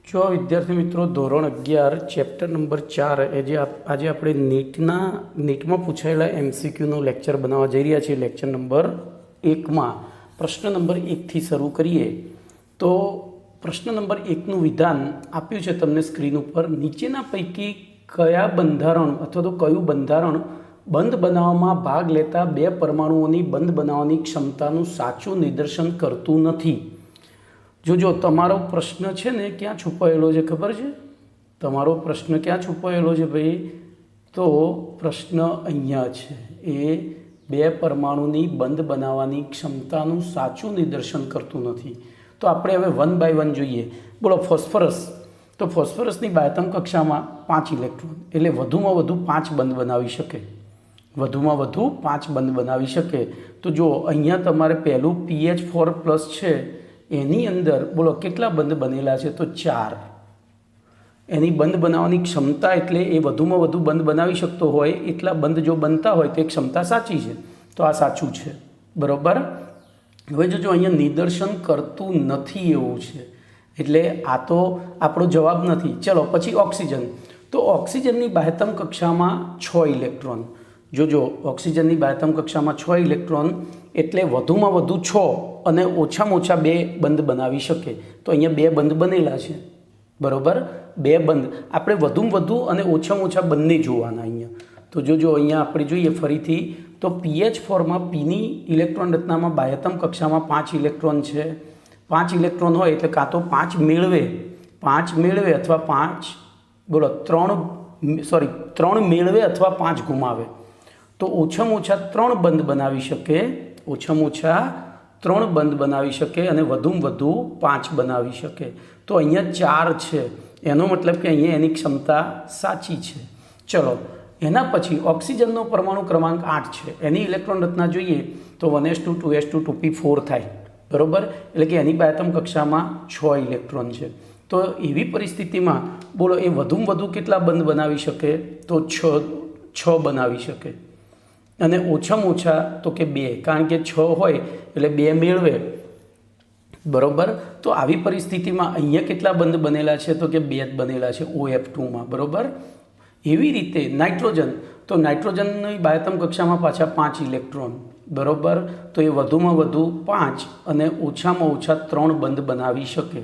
જો વિદ્યાર્થી મિત્રો ધોરણ 11 ચેપ્ટર નંબર 4 આજે આપણે નીટમાં પૂછાયેલા એમસીક્યુનો લેક્ચર બનાવવા જઈ રહ્યા છીએ. લેક્ચર નંબર 1માં પ્રશ્ન નંબર 1થી શરૂ કરીએ. તો પ્રશ્ન નંબર 1નું વિધાન આપ્યું છે તમને સ્ક્રીન ઉપર. નીચેના પૈકી કયા બંધારણ અથવા તો કયું બંધારણ બંધ બનાવવામાં ભાગ લેતા બે પરમાણુઓની બંધ બનાવવાની ક્ષમતાનું સાચું નિદર્શન કરતું નથી? જો તમારો પ્રશ્ન છે ને ક્યાં છુપાયેલો છે ખબર છે? તમારો પ્રશ્ન ક્યાં છુપાયેલો છે ભાઈ? તો પ્રશ્ન અહીંયા છે. એ બે પરમાણુની બંધ બનાવવાની ક્ષમતાનું સાચું નિદર્શન કરતું નથી. તો આપણે હવે 1 બાય 1 જોઈએ. બોલો ફોસ્ફરસ. તો ફોસ્ફરસની બાયતમ કક્ષામાં 5 ઇલેક્ટ્રોન, એટલે વધુમાં વધુ 5 બંધ બનાવી શકે. વધુમાં વધુ 5 બંધ બનાવી શકે. તો જો અહીંયા તમારે પહેલું PH4+ છે, એની અંદર બોલો કેટલા બંધ બનેલા છે? તો 4. એની બંધ બનાવવાની ક્ષમતા એટલે એ વધુમાં વધુ બંધ બનાવી શકતો હોય એટલા બંધ જો બનતા હોય તો એ ક્ષમતા સાચી છે. તો આ સાચું છે, બરાબર. હવે જો અહીંયા નિદર્શન કરતું નથી એવું છે, એટલે આ તો આપણો જવાબ નથી. ચલો પછી ઓક્સિજન. તો ઓક્સિજનની બાહ્યતમ કક્ષામાં 6 ઇલેક્ટ્રોન. જો ઓક્સિજનની બાહ્યતમ કક્ષામાં 6 ઇલેક્ટ્રોન એટલે વધુમાં વધુ 6 અને ઓછામાં ઓછા 2 બંધ બનાવી શકે. તો અહીંયા 2 બંધ બનેલા છે, બરાબર. 2 બંધ આપણે વધુમાં વધુ અને ઓછામાં ઓછા બંને જોવાના અહીંયા. તો જો અહીંયા આપણે જોઈએ ફરીથી, તો PH4માં પીની ઇલેક્ટ્રોન રચનામાં બાહ્યતમ કક્ષામાં 5 ઇલેક્ટ્રોન છે. 5 ઇલેક્ટ્રોન હોય એટલે કાં તો 5 મેળવે અથવા 3 મેળવે અથવા 5 ગુમાવે. તો ઓછામાં ઓછા 3 બંધ બનાવી શકે. ઓછામાં ઓછા 3 બંધ બનાવી શકે અને વધુમાં વધુ 5 બનાવી શકે. તો અહીંયા 4 છે, એનો મતલબ કે અહીંયા એની ક્ષમતા સાચી છે. ચલો એના પછી ઓક્સિજનનો પરમાણુ ક્રમાંક 8 છે. એની ઇલેક્ટ્રોન રચના જોઈએ તો 1s2 2s2 2p4 થાય, બરાબર. એટલે કે એની બાહ્યતમ કક્ષામાં 6 ઇલેક્ટ્રોન છે. તો એવી પરિસ્થિતિમાં બોલો એ વધુમાં વધુ કેટલા બંધ બનાવી શકે? તો 6 બનાવી શકે. અને ઓછામાં ઓછા તો કે 2, કારણ કે 6 હોય એટલે 2 મેળવે, બરાબર. તો આવી પરિસ્થિતિમાં અહીંયા કેટલા બંધ બનેલા છે? તો કે 2 જ બનેલા છે OF2માં, બરાબર. એવી રીતે નાઇટ્રોજન. તો નાઇટ્રોજનની બાહ્યતમ કક્ષામાં પાછા 5 ઇલેક્ટ્રોન, બરાબર. તો એ વધુમાં વધુ 5 અને ઓછામાં ઓછા 3 બંધ બનાવી શકે,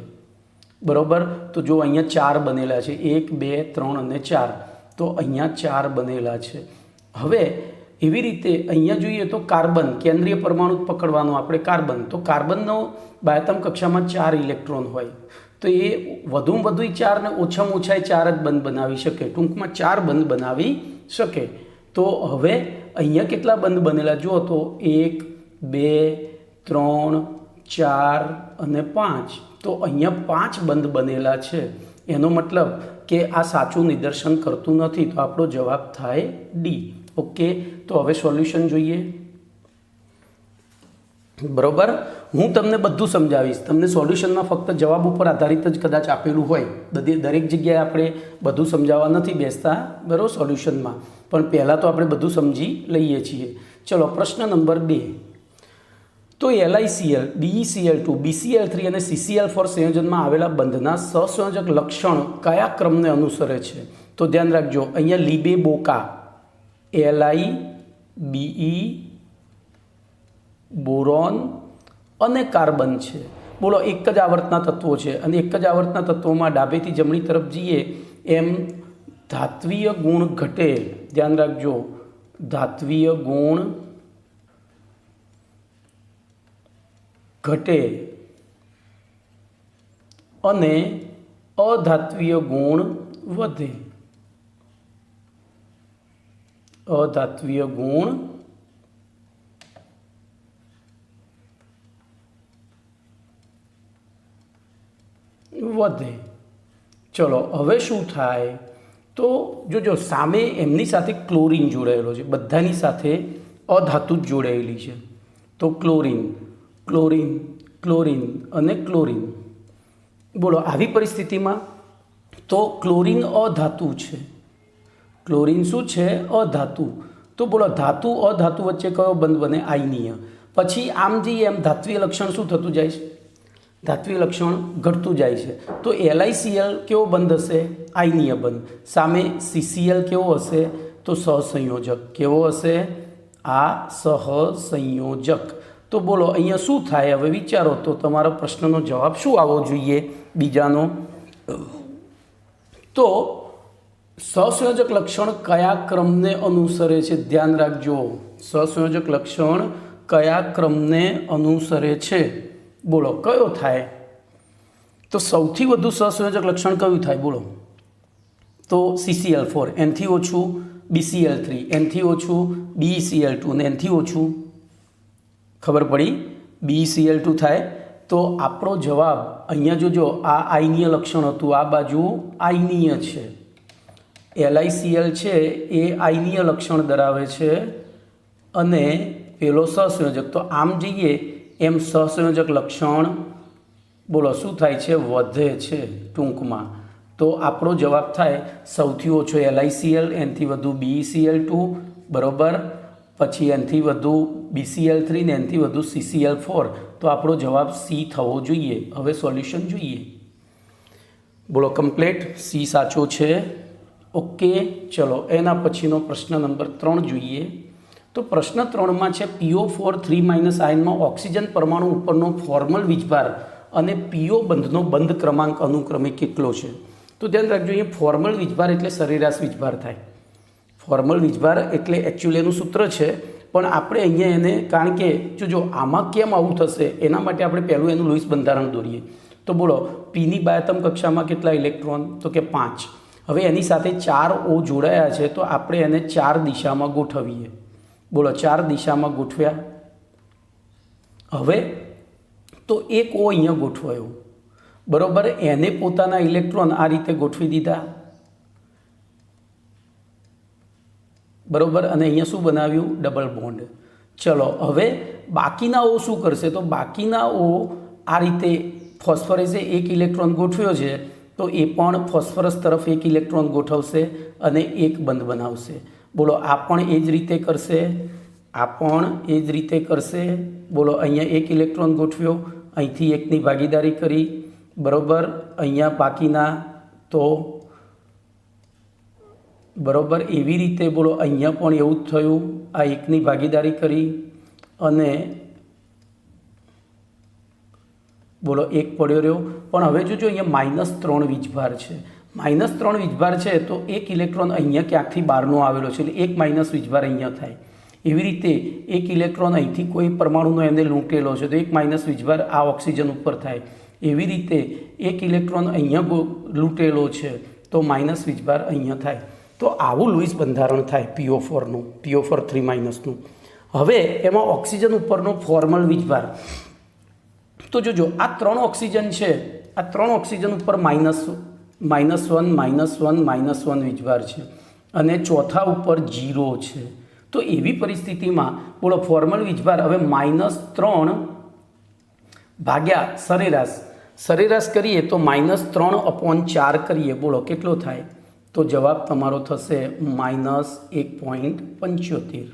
બરાબર. તો જો અહીંયા 4 બનેલા છે, 1 2 3 અને 4. તો અહીંયા 4 બનેલા છે. હવે એવી રીતે અહીંયા જોઈએ તો કાર્બન, કેન્દ્રીય પરમાણુ પકડવાનો આપણે કાર્બન. તો કાર્બનનો બાહ્યતમ કક્ષામાં 4 ઇલેક્ટ્રોન હોય તો એ વધુમાં વધુ 4 ને ઓછામાં ઓછા 4 જ બંધ બનાવી શકે. ટૂંકમાં 4 બંધ બનાવી શકે. તો હવે અહીંયા કેટલા બંધ બનેલા જુઓ તો 1 2 3 4 અને 5. તો અહીંયા 5 બંધ બનેલા છે. એનો મતલબ કે આ સાચું નિદર્શન કરતું નથી. તો આપણો જવાબ થાય ડી. ઓકે, તો હવે સોલ્યુશન જોઈએ, બરાબર. હું તમને બધું સમજાવીશ. તમને સોલ્યુશનમાં ફક્ત જવાબ ઉપર આધારિત જ કદાચ આપેલું હોય. દરેક જગ્યાએ આપણે બધું સમજાવવા નથી બેસતા, બરાબર, સોલ્યુશનમાં. પણ પહેલાં તો આપણે બધું સમજી લઈએ છીએ. ચલો પ્રશ્ન નંબર 2. તો LiCl, BeCl2, BCl3 અને CCl4 સંયોજનમાં આવેલા બંધના સહસંયોજક લક્ષણ કયા ક્રમને અનુસરે છે? તો ધ્યાન રાખજો, અહીંયા લીબે બોકા, Li, Be, બોરોન અને કાર્બન છે. બોલો એક જ આવર્તના તત્વો છે અને એક જ આવર્તના તત્વોમાં ડાબેથી જમણી તરફ જઈએ એમ ધાત્વીય ગુણ ઘટે. ધ્યાન રાખજો, ધાત્વીય ગુણ ઘટે અને અધાત્વીય ગુણ વધે. અધાત્વીય ગુણ વધે. ચલો હવે શું થાય? તો જો સામે એમની સાથે ક્લોરીન જોડાયેલો છે, બધાની સાથે અધાતુ જ જોડાયેલી છે. તો ક્લોરીન અને ક્લોરીન. બોલો આવી પરિસ્થિતિમાં તો ક્લોરીન અધાતુ છે. ક્લોરીન શું છે? અધાતુ. તો બોલો ધાતુ અધાતુ વચ્ચે કયો બંધ બને? આયનીય. પછી આમ જઈએ એમ ધાત્વીય લક્ષણ શું થતું જાય છે? ધાત્વિક લક્ષણ ઘટતું જાય છે. તો LiCl કેવો બંધ હશે? આયનીય બંધ. સામે CCl કેવો હશે? તો સહસંયોજક. કેવો હશે? આ સહસંયોજક. તો બોલો અહીંયા શું થાય? હવે વિચારો તો તમારા પ્રશ્નનો જવાબ શું આવવો જોઈએ બીજાનો? તો સહસંયોજક લક્ષણ કયા ક્રમને અનુસરે છે? ધ્યાન રાખજો. સહસંયોજક લક્ષણ કયા ક્રમને અનુસરે છે? બોલો કયો થાય? તો સૌથી વધુ સહસંયોજક લક્ષણ કયું થાય? બોલો તો CCl4, એનથી ઓછું BCl3, એનથી ઓછું BeCl2 અને એનથી ઓછું ખબર પડી BeCl2 થાય. તો આપણો જવાબ અહીંયા જોજો, આ આયનીય લક્ષણ હતું, આ બાજુ આયનીય છે. LiCl છે એ આયનીય લક્ષણ ધરાવે છે અને પેલો સહસંયોજક. તો આમ જઈએ એમ સહસંયોજક લક્ષણ બોલો શું થાય છે? વધે છે ટૂંકમાં. તો આપણો જવાબ થાય સૌથી ઓછો LiCl, એનથી વધુ BeCl2, બરાબર, પછી એનથી વધુ BCl3 ને એનથી વધુ CCl4. તો આપણો જવાબ C થવો જોઈએ. હવે સોલ્યુશન જોઈએ. બોલો કમ્પ્લીટ C સાચો છે. ઓકે, ચલો એના પછીનો પ્રશ્ન નંબર 3 જોઈએ. તો પ્રશ્ન 3માં છે PO4 3- આયનમાં ઓક્સિજન પરમાણુ ઉપરનો ફોર્મલ વીજભાર અને PO બંધનો બંધ ક્રમાંક અનુક્રમે કેટલો છે? તો ધ્યાન રાખજો, અહીંયા ફોર્મલ વીજભાર એટલે સરેરાશ વીજભાર થાય. ફોર્મલ વીજભાર એટલે એકચ્યુઅલી એનું સૂત્ર છે, પણ આપણે અહીંયા એને, કારણ કે જો આમાં કેમ આવું થશે એના માટે આપણે પહેલું એનું લુઈસ બંધારણ દોરીએ. તો બોલો પીની બાયતમ કક્ષામાં કેટલા ઇલેક્ટ્રોન? તો કે 5. હવે એની સાથે 4 O જોડાયા છે, તો આપણે એને 4 દિશામાં ગોઠવીએ. બોલો 4 દિશામાં ગોઠવ્યા. હવે તો એક O અહીંયા ગોઠવાયો, બરાબર, એને પોતાના ઇલેક્ટ્રોન આ રીતે ગોઠવી દીધા, બરાબર, અને અહીંયા શું બનાવ્યું? Double bond. ચલો હવે બાકીના O શું કરશે? તો બાકીના O આ રીતે ફોસ્ફરસે એક ઇલેક્ટ્રોન ગોઠવ્યો છે, તો એ પણ ફોસ્ફરસ તરફ એક ઇલેક્ટ્રોન ગોઠવશે અને એક બંધ બનાવશે. બોલો આ પણ એ જ રીતે કરશે, આ પણ એ જ રીતે કરશે. બોલો અહીંયા એક ઇલેક્ટ્રોન ગોઠવ્યો, અહીંથી એકની ભાગીદારી કરી, બરાબર, અહીંયા બાકીના તો બરાબર એવી રીતે બોલો અહીંયા પણ એવું જ થયું, આ એકની ભાગીદારી કરી અને બોલો એક પડ્યો રહ્યો. પણ હવે જોજો અહીંયા -3 વીજભાર છે. -3 વીજભાર છે તો એક ઇલેક્ટ્રોન અહીંયા ક્યાંકથી બહારનો આવેલો છે, એટલે એક માઇનસ વીજભાર અહીંયા થાય. એવી રીતે એક ઇલેક્ટ્રોન અહીંથી કોઈ પરમાણુનો એને લૂંટેલો છે તો એક માઇનસ વીજભાર આ ઓક્સિજન ઉપર થાય. એવી રીતે એક ઇલેક્ટ્રોન અહીંયા લૂંટેલો છે તો માઇનસ વીજભાર અહીંયા થાય. તો આવું લુઈસ બંધારણ થાય PO4નું, PO4 3-નું. હવે એમાં ઓક્સિજન ઉપરનો ફોર્મલ વીજભાર, તો જોજો આ 3 ઓક્સિજન છે, આ 3 ઓક્સિજન ઉપર -1 વીજભાર છે અને ચોથા ઉપર 0 છે. તો એવી પરિસ્થિતિમાં બોલો ફોર્મલ વીજભાર હવે -3 ભાગ્યા સરેરાશ કરીએ તો -3/4 કરીએ, બોલો કેટલો થાય? તો જવાબ તમારો થશે -1.75.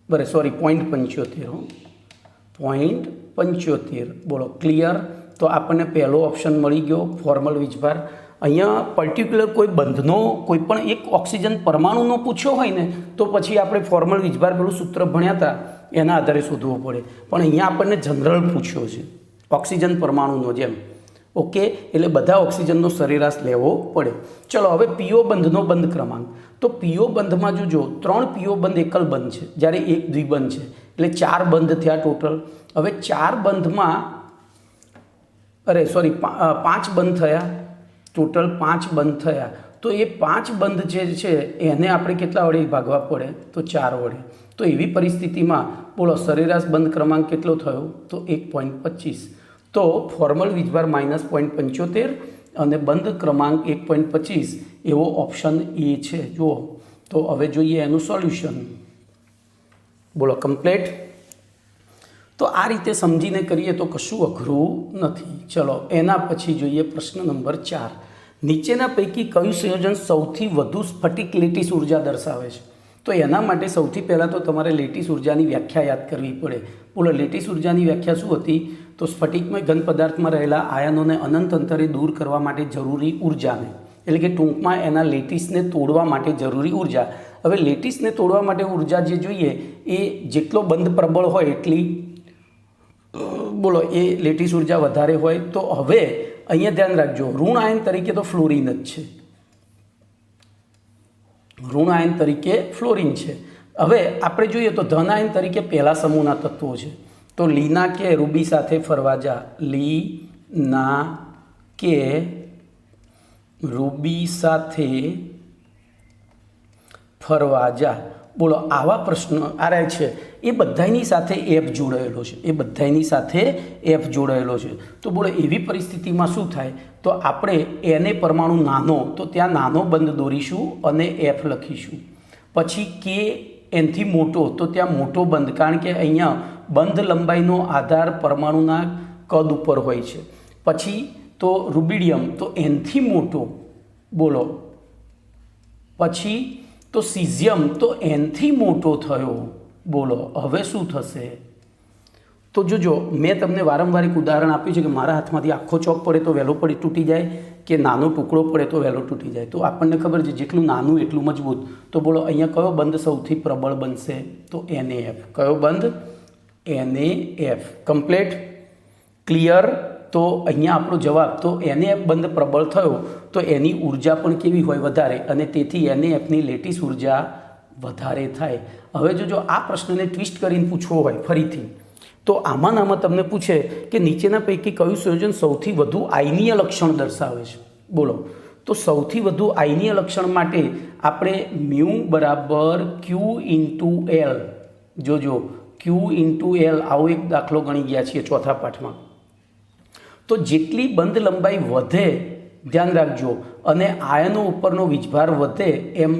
બરાબર, સોરી 0.75. બોલો ક્લિયર? તો આપણને પહેલો ઓપ્શન મળી ગયો, ફોર્મલ વીજભાર. અહીંયા પર્ટિક્યુલર કોઈ બંધનો કોઈ પણ એક ઓક્સિજન પરમાણુનો પૂછ્યો હોય ને તો પછી આપણે ફોર્મલ વીજભાર પેલું સૂત્ર ભણ્યા હતા એના આધારે શોધવો પડે, પણ અહીંયા આપણને જનરલ પૂછ્યો છે ઓક્સિજન પરમાણુનો જેમ. ઓકે, એટલે બધા ઓક્સિજનનો સરેરાશ લેવો પડે. ચલો હવે PO બંધનો બંધ ક્રમાંક. તો PO બંધમાં જોજો 3 PO બંધ એકલ બંધ છે, જ્યારે એક દ્વિબંધ છે, એટલે 4 બંધ થયા ટોટલ. હવે 4 બંધમાં 5 બંધ થયા, ટોટલ 5 બંધ થયા. તો એ 5 બંધ જે છે એને આપણે કેટલા વડે ભાગવા પડે? તો 4 વડે. તો એવી પરિસ્થિતિમાં બોલો સરેરાશ બંધ ક્રમાંક કેટલો થયો? તો 1.25. તો ફોર્મલ વીજભાર -0.75 અને બંધ ક્રમાંક 1.25 એવો ઓપ્શન એ છે. જુઓ, તો હવે જોઈએ એનું સોલ્યુશન. બોલો કમ્પ્લીટ? તો આ રીતે સમજીને કરીએ તો કશું અઘરું નથી. ચલો એના પછી જોઈએ પ્રશ્ન નંબર 4. નીચેના પૈકી કયું સંયોજન સૌથી વધુ સ્ફટિક લેટીસ ઉર્જા દર્શાવે છે? તો એના માટે સૌથી પહેલાં તો તમારે લેટીસ ઉર્જાની વ્યાખ્યા યાદ કરવી પડે. બોલો લેટીસ ઉર્જાની વ્યાખ્યા શું હતી? તો સ્ફટિકમય ઘન પદાર્થમાં રહેલા આયનોને અનંત અંતરે દૂર કરવા માટે જરૂરી ઉર્જાને, એટલે કે ટૂંકમાં એના લેટિસને તોડવા માટે જરૂરી ઉર્જા. હવે લેટિસને તોડવા માટે ઉર્જા જે જોઈએ એ જેટલો બંધ પ્રબળ હોય એટલી બોલો એ લેટિસ ઉર્જા વધારે હોય. તો હવે અહીંયા ધ્યાન રાખજો, ઋણ આયન તરીકે તો ફ્લોરિન જ છે, ઋણ આયન તરીકે ફ્લોરિન છે. હવે આપણે જોઈએ તો ધન આયન તરીકે પહેલા સમૂહના તત્વો છે. તો લીના કે રૂબી સાથે ફરવા જા, લીના કે રૂબી સાથે ફરવા જા. બોલો આવા પ્રશ્ન આ રહે છે એ બધાની સાથે એફ જોડાયેલો છે, એ બધાની સાથે એફ જોડાયેલો છે. તો બોલો એવી પરિસ્થિતિમાં શું થાય, તો આપણે એને પરમાણુ નાનો, તો ત્યાં નાનો બંધ દોરીશું અને એફ લખીશું. પછી કે એનથી મોટો, તો ત્યાં મોટો બંધ, કારણ કે અહીંયા બંધ લંબાઈનો આધાર પરમાણુના કદ ઉપર હોય છે. પછી તો રૂબિડિયમ, તો એનથી મોટો, બોલો. પછી તો સિઝિયમ, તો એનથી મોટો થયો, બોલો. હવે શું થશે, તો જોજો મેં તમને વારંવાર એક ઉદાહરણ આપ્યું છે કે મારા હાથમાંથી આખો ચોક પડે તો વહેલો પડી તૂટી જાય, કે નાનો ટુકડો પડે તો વહેલો તૂટી જાય. તો આપણને ખબર છે જેટલું નાનું એટલું મજબૂત. તો બોલો અહીંયા કયો બંધ સૌથી પ્રબળ બનશે, તો NaF. કયો બંધ, NaF. Complete, clear. તો અહીંયા આપણો જવાબ, તો NaF બંધ પ્રબળ થયો તો એની ઉર્જા પણ કેવી હોય, વધારે, અને તેથી NaFની લેટિસ ઉર્જા વધારે થાય. હવે જો આ પ્રશ્નને ટ્વિસ્ટ કરીને પૂછવો હોય ફરીથી, તો આમાં તમને પૂછે કે નીચેના પૈકી કયું સંયોજન સૌથી વધુ આયનીય લક્ષણ દર્શાવે છે, બોલો. તો સૌથી વધુ આયનીય લક્ષણ માટે આપણે મ્યુ બરાબર Q ઇન્ટુ L, જોજો Q ઇન્ટુ L આવો એક દાખલો ગણી ગયા છીએ ચોથા પાઠમાં. તો જેટલી બંધ લંબાઈ વધે, ધ્યાન રાખજો, અને આયનો ઉપરનો વીજભાર વધે એમ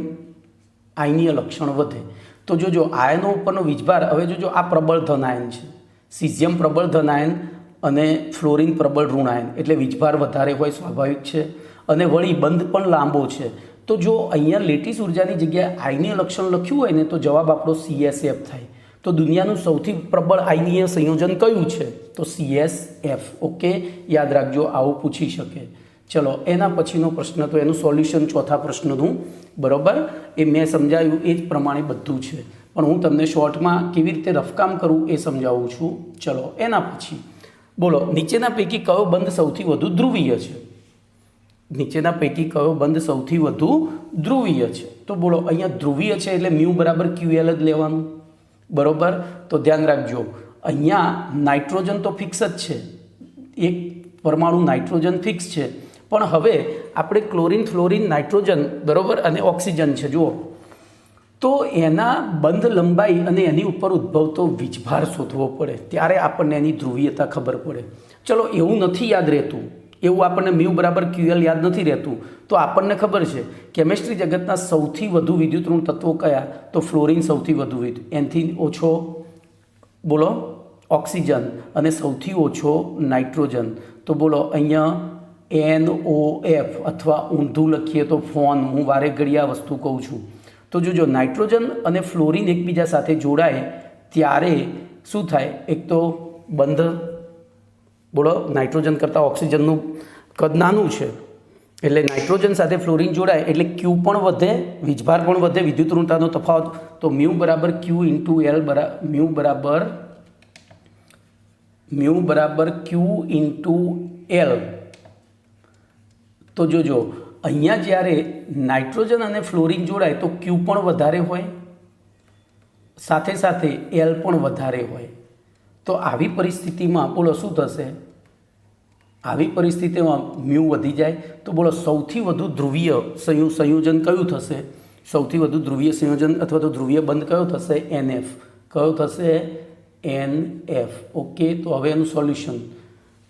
આયનીય લક્ષણ વધે. તો જોજો આયનો ઉપરનો વીજભાર, હવે જોજો આ પ્રબળ ધન આયન છે, સિઝિયમ પ્રબળ ધન આયન અને ફ્લોરિન પ્રબળ ઋણ આયન, એટલે વીજભાર વધારે હોય સ્વાભાવિક છે, અને વળી બંધ પણ લાંબો છે. તો જો અહીંયા લેટિસ ઉર્જાની જગ્યાએ આયનીય લક્ષણ લખ્યું હોય ને તો જવાબ આપણો CSF થાય. તો દુનિયાનું સૌથી પ્રબળ આયનીય સંયોજન કયું છે, તો CSF. ઓકે, યાદ રાખજો, આવું પૂછી શકે. ચલો એના પછીનો પ્રશ્ન, તો એનું સોલ્યુશન ચોથા પ્રશ્નનું, બરાબર, એ મેં સમજાવ્યું એ જ પ્રમાણે બધું છે, પણ હું તમને શોર્ટમાં કેવી રીતે રફકામ કરું એ સમજાવું છું. ચલો એના પછી બોલો નીચેના પૈકી કયો બંધ સૌથી વધુ ધ્રુવીય છે, નીચેના પૈકી કયો બંધ સૌથી વધુ ધ્રુવીય છે. તો બોલો અહીંયા ધ્રુવીય છે એટલે મ્યુ બરાબર QL જ લેવાનું, બરાબર. તો ધ્યાન રાખજો અહીંયા નાઇટ્રોજન તો ફિક્સ જ છે, એક પરમાણુ નાઇટ્રોજન ફિક્સ છે, પણ હવે આપણે ક્લોરિન, ફ્લોરિન, નાઇટ્રોજન, બરાબર, અને ઓક્સિજન છે જુઓ. તો એના બંધ લંબાઈ અને એની ઉપર ઉદ્ભવતો વીજભાર શોધવો પડે, ત્યારે આપણને એની ધ્રુવીયતા ખબર પડે. ચલો એવું નથી યાદ રહેતું, એવું આપણને મ્યુ બરાબર QL યાદ નથી રહેતું, તો આપણને ખબર છે કેમિસ્ટ્રી જગતના સૌથી વધુ વિદ્યુતઋણ તત્વો કયા, તો ફ્લોરિન સૌથી વધુ વિદ્યુત, એનથી ઓછો બોલો ઓક્સિજન, અને સૌથી ઓછો નાઇટ્રોજન. તો બોલો અહીંયા NOF, અથવા ઊંધું લખીએ તો ફોન, હું વારે ઘડી આ વસ્તુ કહું છું. તો જોજો નાઇટ્રોજન અને ફ્લોરિન એકબીજા સાથે જોડાય ત્યારે શું થાય, એક તો બંધ, બોલો નાઇટ્રોજન કરતાં ઓક્સિજનનું કદ નાનું છે, એટલે નાઇટ્રોજન સાથે ફ્લોરિન જોડાય એટલે Q પણ વધે, વીજભાર પણ વધે, વિદ્યુતઋણતાનો તફાવત. તો મ્યુ બરાબર Q ઇન્ટુ L, મ્યુ બરાબર Q ઇન્ટુ L. તો જોજો અહીંયા જ્યારે નાઇટ્રોજન અને ફ્લોરિન જોડાય તો Q પણ વધારે હોય, સાથે સાથે L પણ વધારે હોય. તો આવી પરિસ્થિતિમાં બોલો શું થશે, આવી પરિસ્થિતિમાં મ્યુ વધી જાય. તો બોલો સૌથી વધુ ધ્રુવીય સંયોજન કયું થશે, સૌથી વધુ ધ્રુવીય સંયોજન અથવા તો ધ્રુવીય બંધ કયો થશે, NF. કયો થશે, NF. ઓકે, તો હવે એનું સોલ્યુશન,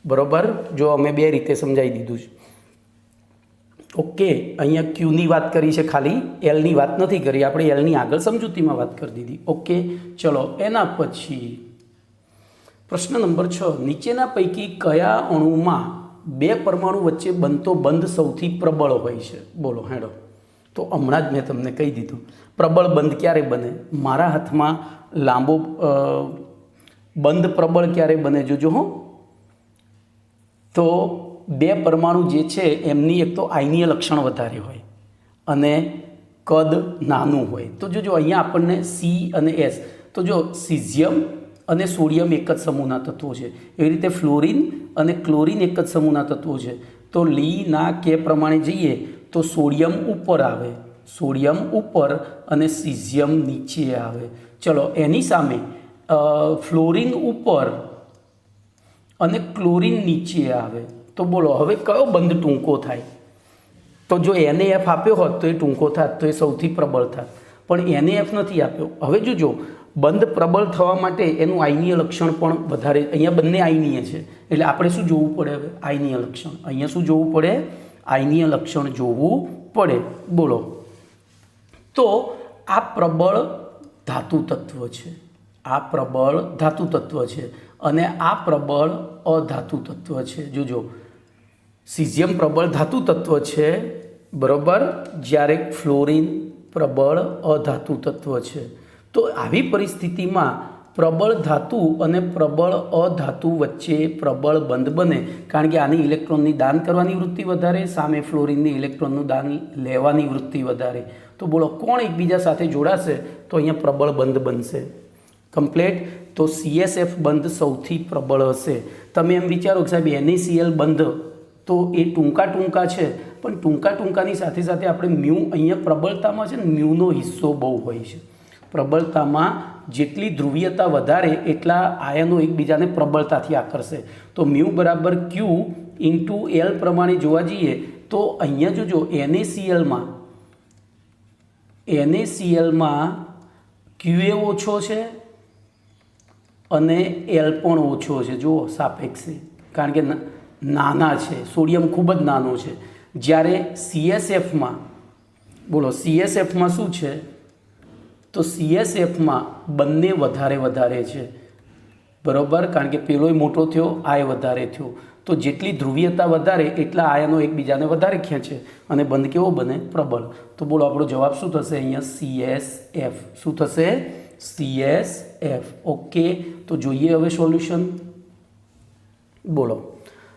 બરાબર, જો અમે બે રીતે સમજાવી દીધું છે. ઓકે, અહીંયા Qની વાત કરી છે, ખાલી Lની વાત નથી કરી આપણે, Lની આગળ સમજૂતીમાં વાત કરી દીધી. ઓકે, ચલો એના પછી પ્રશ્ન નંબર 6, નીચેના પૈકી કયા અણુમાં બે પરમાણુ વચ્ચે બનતો બંધ સૌથી પ્રબળ હોય છે, બોલો હેડો. તો હમણાં જ મેં તમને કહી દીધું પ્રબળ બંધ ક્યારે બને, મારા હાથમાં લાંબો બંધ પ્રબળ ક્યારે બને, જોજો હો, તો બે પરમાણુ જે છે એમની એક તો આયનીય લક્ષણ વધારે હોય અને કદ નાનું હોય. તો જો અહીંયા આપણને સી અને એસ, તો જો સિઝિયમ અને સોડિયમ એક જ સમૂહના તત્વો છે. એવી રીતે ફ્લોરિન અને ક્લોરિન એક જ સમૂહના તત્વો છે. તો લીના કે પ્રમાણે જઈએ તો સોડિયમ ઉપર આવે, સોડિયમ ઉપર અને સિઝિયમ નીચે આવે. ચલો એની સામે ફ્લોરિન ઉપર અને ક્લોરિન નીચે આવે. તો બોલો હવે કયો બંધ ટૂંકો થાય? તો જો NaF આપ્યો હોત તો એ ટૂંકો થાત, તો એ સૌથી પ્રબળ થાત, પણ NaF નથી આપ્યો. હવે જો બંધ પ્રબળ થવા માટે એનું આયનીય લક્ષણ પણ વધારે, અહીંયા બંને આયનીય છે એટલે આપણે શું જોવું પડે? હવે આયનીય લક્ષણ, અહીંયા શું જોવું પડે? આયનીય લક્ષણ જોવું પડે. બોલો, તો આ પ્રબળ ધાતુ તત્વ છે, આ પ્રબળ ધાતુ તત્વ છે અને આ પ્રબળ અધાતુ તત્વ છે. જોજો, સિઝિયમ પ્રબળ ધાતુ તત્વ છે, બરાબર, જ્યારે ફ્લોરિન પ્રબળ અધાતુ તત્વ છે. તો આવી પરિસ્થિતિમાં પ્રબળ ધાતુ અને પ્રબળ અધાતુ વચ્ચે પ્રબળ બંધ બને, કારણ કે આની ઇલેક્ટ્રોનની દાન કરવાની વૃત્તિ વધારે, સામે ફ્લોરિનની ઇલેક્ટ્રોનનું દાન લેવાની વૃત્તિ વધારે. તો બોલો કોણ એકબીજા સાથે જોડાશે? તો અહીંયા પ્રબળ બંધ બનશે. કમ્પ્લેટ. તો CSF બંધ સૌથી પ્રબળ હશે. તમે એમ વિચારો કે સાહેબ NaCl બંધ તો એ ટૂંકા છે, પણ ટૂંકાની સાથે સાથે આપણે મ્યુ, અહીંયા પ્રબળતામાં છે ને મ્યુનો હિસ્સો બહુ હોય છે. પ્રબળતામાં જેટલી ધ્રુવીયતા વધારે એટલા આયનો એકબીજાને પ્રબળતાથી આકર્ષે. તો મ્યુ બરાબર Q ઇન્ટુ L પ્રમાણે જોવા જઈએ તો અહીંયા જોજો NaClમાં QA ઓછો છે અને L પણ ઓછો છે. જુઓ સાપેક્ષે, કારણ કે નાના છે, સોડિયમ ખૂબ જ નાનો છે. જ્યારે CSFમાં, બોલો CSFમાં શું છે? તો CSFમાં બંને વધારે છે, બરાબર, કારણ કે પેલોય મોટો થયો, આ વધારે થયો. તો જેટલી ધ્રુવીયતા વધારે એટલા આયનો એકબીજાને વધારે ખેંચે અને બંધ કેવો બને? પ્રબળ. તો બોલો આપણો જવાબ શું થશે? અહીંયા CSF. શું થશે? CSF. ઓકે, તો જોઈએ હવે સોલ્યુશન. બોલો,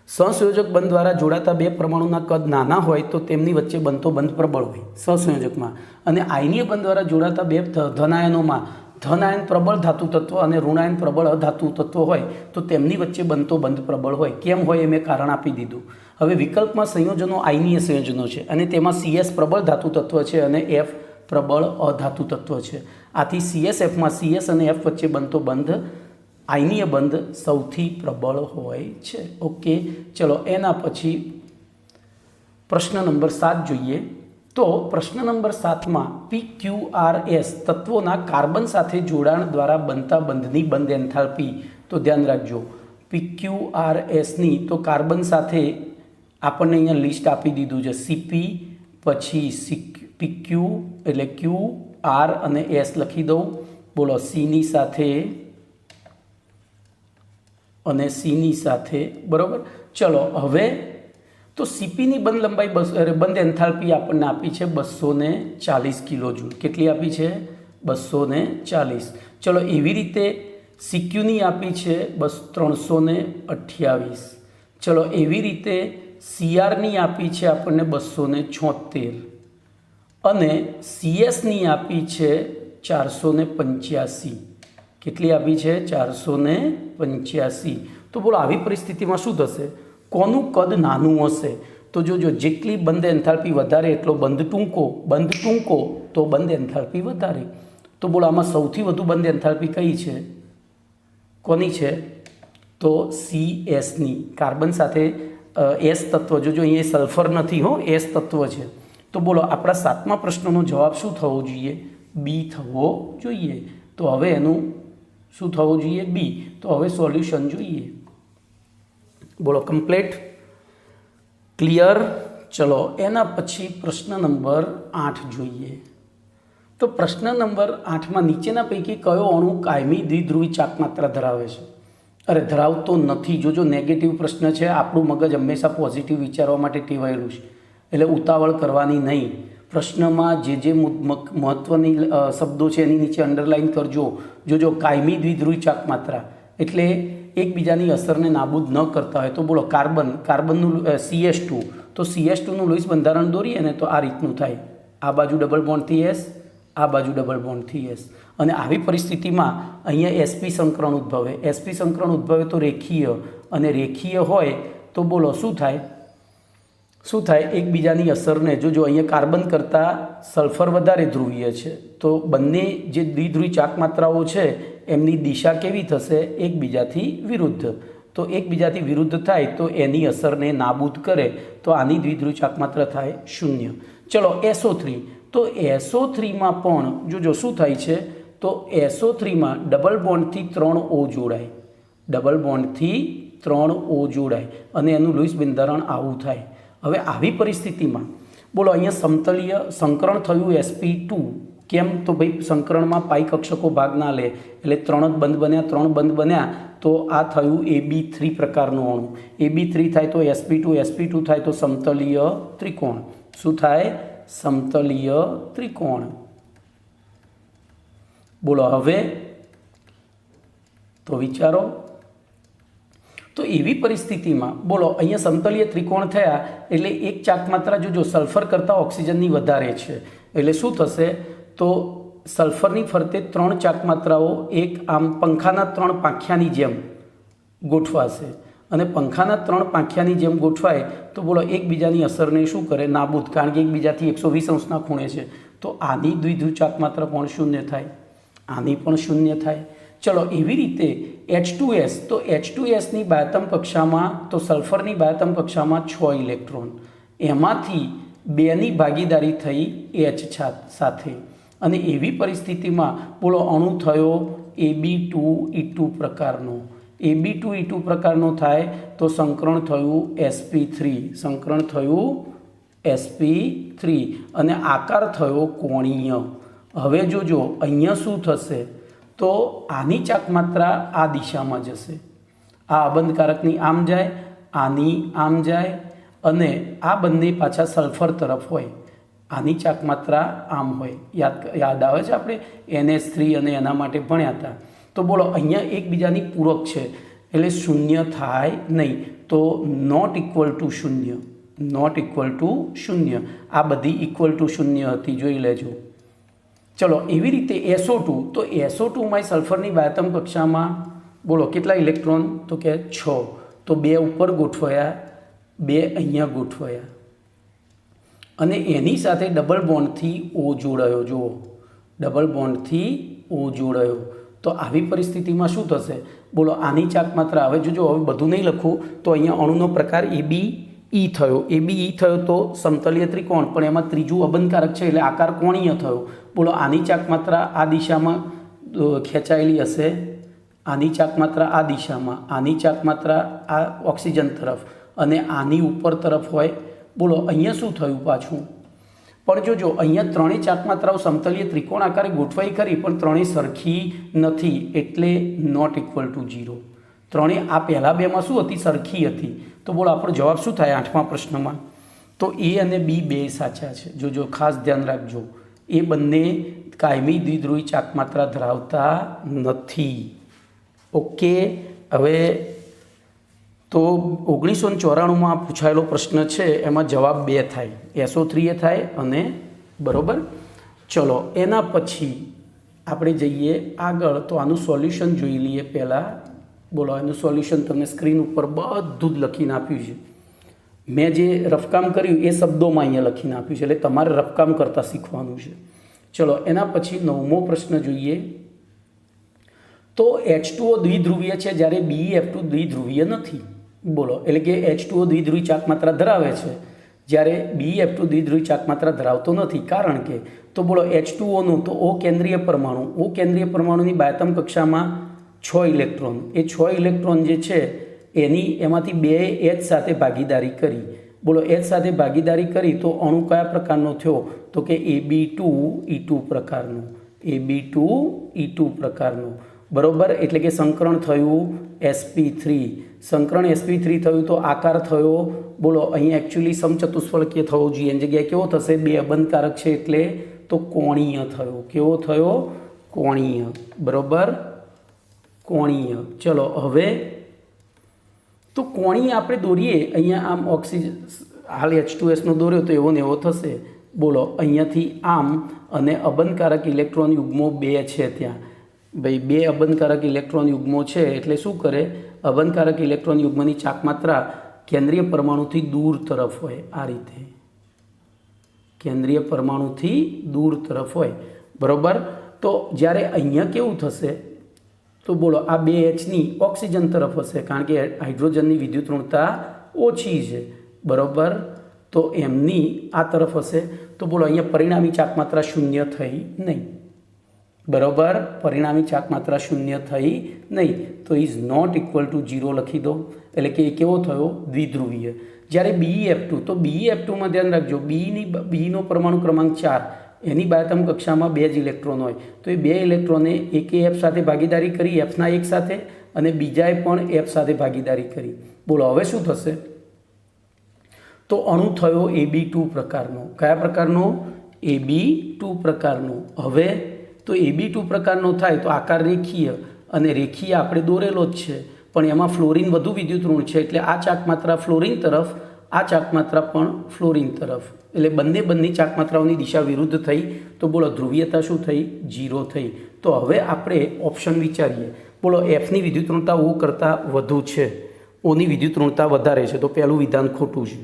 સહસંયોજક બંધ દ્વારા જોડાતા બે પરમાણુના કદ નાના હોય તો તેમની વચ્ચે બનતો બંધ પ્રબળ હોય સહસંયોજકમાં, અને આયનીય બંધ દ્વારા જોડાતા બે ધનાયનોમાં ધનાયન પ્રબળ ધાતુ તત્વ અને ઋણાયન પ્રબળ અધાતુ તત્વ હોય તો તેમની વચ્ચે બનતો બંધ પ્રબળ હોય. કેમ હોય એ મેં કારણ આપી દીધું. હવે વિકલ્પમાં સંયોજનો આયનીય સંયોજનો છે અને તેમાં CS પ્રબળ ધાતુ તત્વ છે અને F પ્રબળ અધાતુ તત્વ છે. આથી CSFમાં CS અને F વચ્ચે બનતો બંધ, આયનીય બંધ સૌથી પ્રબળ હોય છે. ઓકે, ચલો એના પછી પ્રશ્ન નંબર 7 જોઈએ. તો પ્રશ્ન નંબર 7માં PQRS તત્વોના કાર્બન સાથે જોડાણ દ્વારા બનતા બંધની બંધ એન્થાલ્પી. તો ધ્યાન રાખજો, PQRSની તો કાર્બન સાથે આપણને અહીંયા લિસ્ટ આપી દીધું છે. CP પછી PQ એટલે Q, R અને S લખી દઉં. બોલો, Cની સાથે અને Cની સાથે, બરાબર. ચલો હવે તો CPની બંધ લંબાઈ બંધ એન્થાલ્પી આપણને આપી છે 240 કિલો જૂલ. કેટલી આપી છે? 240. ચલો એવી રીતે CQની આપી છે 328. ચલો એવી રીતે CRની આપી છે આપણને 276 અને CSની આપી છે 485. કેટલી આપી છે? 485. તો બોલો આવી પરિસ્થિતિમાં શું થશે? કોનું કદ નાનું હશે? તો જોજો, જેટલી બંધ એન્થાલ્પી વધારે એટલો બંધ ટૂંકો તો બંધ એન્થાલ્પી વધારે. તો બોલો આમાં સૌથી વધુ બંધ એન્થાલ્પી કઈ છે? કોની છે? તો CSની. કાર્બન સાથે S તત્વ, જોજો અહીંયા સલ્ફર નથી હો, S તત્વ છે. તો બોલો આપણા 7મા પ્રશ્નનો જવાબ શું થવો જોઈએ? B થવો જોઈએ. તો હવે એનું શું થવું જોઈએ? B. તો હવે સોલ્યુશન જોઈએ. બોલો, કમ્પ્લીટ, ક્લિયર. ચલો એના પછી પ્રશ્ન નંબર 8 જોઈએ. તો પ્રશ્ન નંબર 8માં નીચેના પૈકી કયો અણુ કાયમી દ્વિધ્રુવી ચાકમાત્રા ધરાવે છે? અરે ધરાવતો નથી. જોજો, નેગેટિવ પ્રશ્ન છે. આપણું મગજ હંમેશા પોઝિટિવ વિચારવા માટે ટેવાયેલું છે, એટલે ઉતાવળ કરવાની નહીં. પ્રશ્નમાં જે મહત્ત્વની શબ્દો છે એની નીચે અંડરલાઇન કરજો. જોજો, કાયમી દ્વિધ્રુવી ચાકમાત્રા એટલે એકબીજાની અસરને નાબૂદ ન કરતા હોય તો બોલો કાર્બનનું CH2, તો CH2નું લૂઈસ બંધારણ દોરીએ ને તો આ રીતનું થાય, આ બાજુ ડબલ બોન્ડથી S, આ બાજુ ડબલ બોન્ડથી S, અને આવી પરિસ્થિતિમાં અહીંયા sp સંકરણ ઉદ્ભવે. sp સંકરણ ઉદ્ભવે તો રેખીય, અને રેખીય હોય તો બોલો શું થાય? એકબીજાની અસરને જો અહીંયા કાર્બન કરતાં સલ્ફર વધારે ધ્રુવીય છે તો બંને જે દ્વિધ્રુવી ચાક માત્રાઓ છે એમની દિશા કેવી થશે? એકબીજાથી વિરુદ્ધ. તો એકબીજાથી વિરુદ્ધ થાય તો એની અસરને નાબૂદ કરે તો આની દ્વિધ્રુવી ચાક માત્રા થાય 0. ચલો SO3, તો SO3માં પણ જો શું થાય છે તો SO3માં ડબલ બોન્ડથી 3 O જોડાય, ડબલ બોન્ડથી 3 O જોડાય અને એનું લૂઈસ બંધારણ આવું થાય. હવે આવી પરિસ્થિતિમાં બોલો અહીંયા સમતલીય સંકરણ થયું sp2. કેમ? તો ભાઈ સંકરણમાં પાઈ કક્ષકો ભાગ ના લે એટલે 3 જ બંધ બન્યા, 3 બંધ બન્યા તો આ થયું AB3 પ્રકારનું અણુ. AB3 થાય તો sp2 થાય તો સમતલીય ત્રિકોણ. શું થાય? સમતલીય ત્રિકોણ. બોલો હવે તો વિચારો. તો એવી પરિસ્થિતિમાં બોલો અહીંયા સમતલીય ત્રિકોણ થયા એટલે એક ચાક માત્રા જો સલ્ફર કરતાં ઓક્સિજનની વધારે છે એટલે શું થશે? તો સલ્ફરની ફરતે 3 ચાક માત્રાઓ એક આમ પંખાના 3 પાંખિયાની જેમ ગોઠવાશે, અને પંખાના 3 પાંખિયાની જેમ ગોઠવાય તો બોલો એકબીજાની અસરને શું કરે? નાબૂદ, કારણ કે એકબીજાથી 120 અંશના ખૂણે છે. તો આની દ્વિધ્રુવ ચાક માત્રા પણ 0 થાય, આની પણ 0 થાય. ચલો એવી રીતે H2S, તો H2Sની બાહ્યતમ કક્ષામાં તો સલ્ફરની બાહ્યતમ કક્ષામાં 6 ઇલેક્ટ્રોન, એમાંથી 2ની ભાગીદારી થઈ H સાથે, અને એવી પરિસ્થિતિમાં બોલો અણુ થયો AB2E2 પ્રકારનો. AB2E2 પ્રકારનો થાય તો સંકરણ થયું sp3, સંકરણ થયું sp3 અને આકાર થયો કોણીય. હવે જોજો અહીંયા શું થશે તો આની ચાક માત્રા આ દિશામાં જશે, આ અબંધકારકની આમ જાય, આની આમ જાય, અને આ બંને પાછા સલ્ફર તરફ હોય. આની ચાક માત્રા આમ હોય. યાદ આવે છે આપણે NH3 અને એના માટે ભણ્યા હતા. તો બોલો અહીંયા એકબીજાની પૂરક છે એટલે 0 થાય નહીં, તો not equal to 0, not equal to 0. આ બધી ઇક્વલ ટુ 0 હતી, જોઈ લેજો. ચલો એવી રીતે SO2, તો SO2માં સલ્ફરની બાહ્યતમ કક્ષામાં બોલો કેટલા ઇલેક્ટ્રોન? તો કે 6. તો 2 ઉપર ગોઠવાયા, 2 અહીંયા ગોઠવાયા, અને એની સાથે ડબલ બોન્ડથી O જોડાયો. જુઓ, ડબલ બોન્ડથી O જોડાયો. તો આવી પરિસ્થિતિમાં શું થશે? બોલો આની ચાક માત્રા, હવે જોજો, હવે બધું નહીં લખું તો અહીંયા અણુનો પ્રકાર ABE થયો. ABE થયો તો સમતલીય ત્રિકોણ, પણ એમાં ત્રીજું અબંધકારક છે એટલે આકાર કોણીય થયો. બોલો આની ચાક માત્રા આ દિશામાં ખેંચાયેલી હશે, આની ચાક માત્રા આ દિશામાં, આની ચાક માત્રા આ ઓક્સિજન તરફ, અને આની ઉપર તરફ હોય. બોલો અહીંયા શું થયું પાછું? પણ જોજો અહીંયા 3 ચાક માત્રાઓ સમતલીય ત્રિકોણ આકારે ગોઠવાઈ ખરી, પણ 3 સરખી નથી એટલે નોટ ઇક્વલ ટુ 0. 3 આ પહેલા બેમાં શું હતી? સરખી હતી. તો બોલો આપણો જવાબ શું થાય 8મા પ્રશ્નમાં? તો A અને B બે સાચા છે. જોજો, ખાસ ધ્યાન રાખજો, એ બંને કાયમી દ્વિધ્રુવી ચાક માત્રા ધરાવતા નથી. ઓકે. હવે તો 1994માં પૂછાયેલો પ્રશ્ન છે એમાં જવાબ 2 થાય, SO3 થાય અને બરાબર. ચલો એના પછી આપણે જઈએ આગળ, તો આનું સોલ્યુશન જોઈ લઈએ પહેલાં. બોલો એનું સોલ્યુશન તમને સ્ક્રીન ઉપર બધું જ લખીને આપ્યું છે. મેં જે રફકામ કર્યું એ શબ્દોમાં અહીંયા લખીને આપ્યું છે, એટલે તમારે રફકામ કરતાં શીખવાનું છે. ચલો એના પછી 9મો પ્રશ્ન જોઈએ. તો H2O દ્વિધ્રુવીય છે જ્યારે BeF2 દ્વિધ્રુવીય નથી. બોલો, એટલે કે H2O દ્વિધ્રુવી ચાક માત્રા ધરાવે છે જ્યારે BeF2 દ્વિધ્રુવી ચાક માત્રા ધરાવતો નથી. કારણ કે તો બોલો H2Oનું તો O કેન્દ્રીય પરમાણુ, O કેન્દ્રીય પરમાણુની બાહ્યતમ કક્ષામાં 6 ઇલેક્ટ્રોન, એ 6 ઇલેક્ટ્રોન જે છે એમાંથી 2 H સાથે ભાગીદારી કરી. બોલો H સાથે ભાગીદારી કરી તો અણુ કયા પ્રકારનો થયો? તો કે AB2E2 પ્રકારનો, AB2E2 પ્રકારનો. બરોબર, એટલે કે સંકરણ થયું sp3, સંકરણ sp3 થયું તો આકાર થયો. બોલો અહીં એકચ્યુઅલી સમચતુષ્ફલકીય થવો જોઈએ, એની જગ્યાએ કેવો થશે? 2 અબંધકારક છે એટલે તો કોણીય થયો. કેવો થયો? કોણીય. બરોબર, કોણીય. ચલો હવે તો કોણી આપણે દોરીએ અહીંયા આમ ઓક્સિજન હાલ H2Sનો દોર્યો તો એવો ને એવો થશે. બોલો અહીંયાથી આમ અને અબંધકારક ઇલેક્ટ્રોન યુગ્મો 2 છે ત્યાં ભાઈ 2 અબંધકારક ઇલેક્ટ્રોન યુગ્મો છે એટલે શું કરે અબંધકારક ઇલેક્ટ્રોન યુગ્મની ચાક માત્રા કેન્દ્રીય પરમાણુથી દૂર તરફ હોય આ રીતે કેન્દ્રીય પરમાણુથી દૂર તરફ હોય બરાબર. તો જ્યારે અહીંયા કેવું થશે તો બોલો આ 2Hની ઓક્સિજન તરફ હશે કારણ કે હાઇડ્રોજનની વિદ્યુત ઋણતા ઓછી છે બરાબર. તો એમની આ તરફ હશે તો બોલો અહીંયા પરિણામી ચાક માત્રા શૂન્ય થઈ નહીં બરાબર. પરિણામી ચાક માત્રા શૂન્ય થઈ નહીં તો ઇઝ નોટ ઇક્વલ ટુ 0 લખી દો એટલે કે એ કેવો થયો દ્વિધ્રુવીય. જ્યારે BeF2 તો BeF2માં ધ્યાન રાખજો બીનો પરમાણુ ક્રમાંક 4 એની બાહ્યતમ કક્ષામાં 2 જ ઇલેક્ટ્રોન હોય તો એ 2 ઇલેક્ટ્રોને એકે F સાથે ભાગીદારી કરી Fના એક સાથે અને બીજાએ પણ F સાથે ભાગીદારી કરી. બોલો હવે શું થશે તો અણુ થયો AB2 પ્રકારનો. કયા પ્રકારનો AB2 પ્રકારનો. હવે તો AB2 પ્રકારનો થાય તો આકાર રેખીય અને રેખીય આપણે દોરેલો જ છે પણ એમાં ફ્લોરિન વધુ વિદ્યુત ઋણ છે એટલે આ ચાક માત્રા ફ્લોરિન તરફ આ ચાક માત્રા પણ ફ્લોરિન તરફ એટલે બંને ચાક માત્રાઓની દિશા વિરુદ્ધ થઈ તો બોલો ધ્રુવીયતા શું થઈ 0 થઈ. તો હવે આપણે ઓપ્શન વિચારીએ. બોલો Fની વિદ્યુત ઋણતા O કરતાં વધુ છે Oની વિદ્યુત ઋણતા વધારે છે તો પહેલું વિધાન ખોટું છે.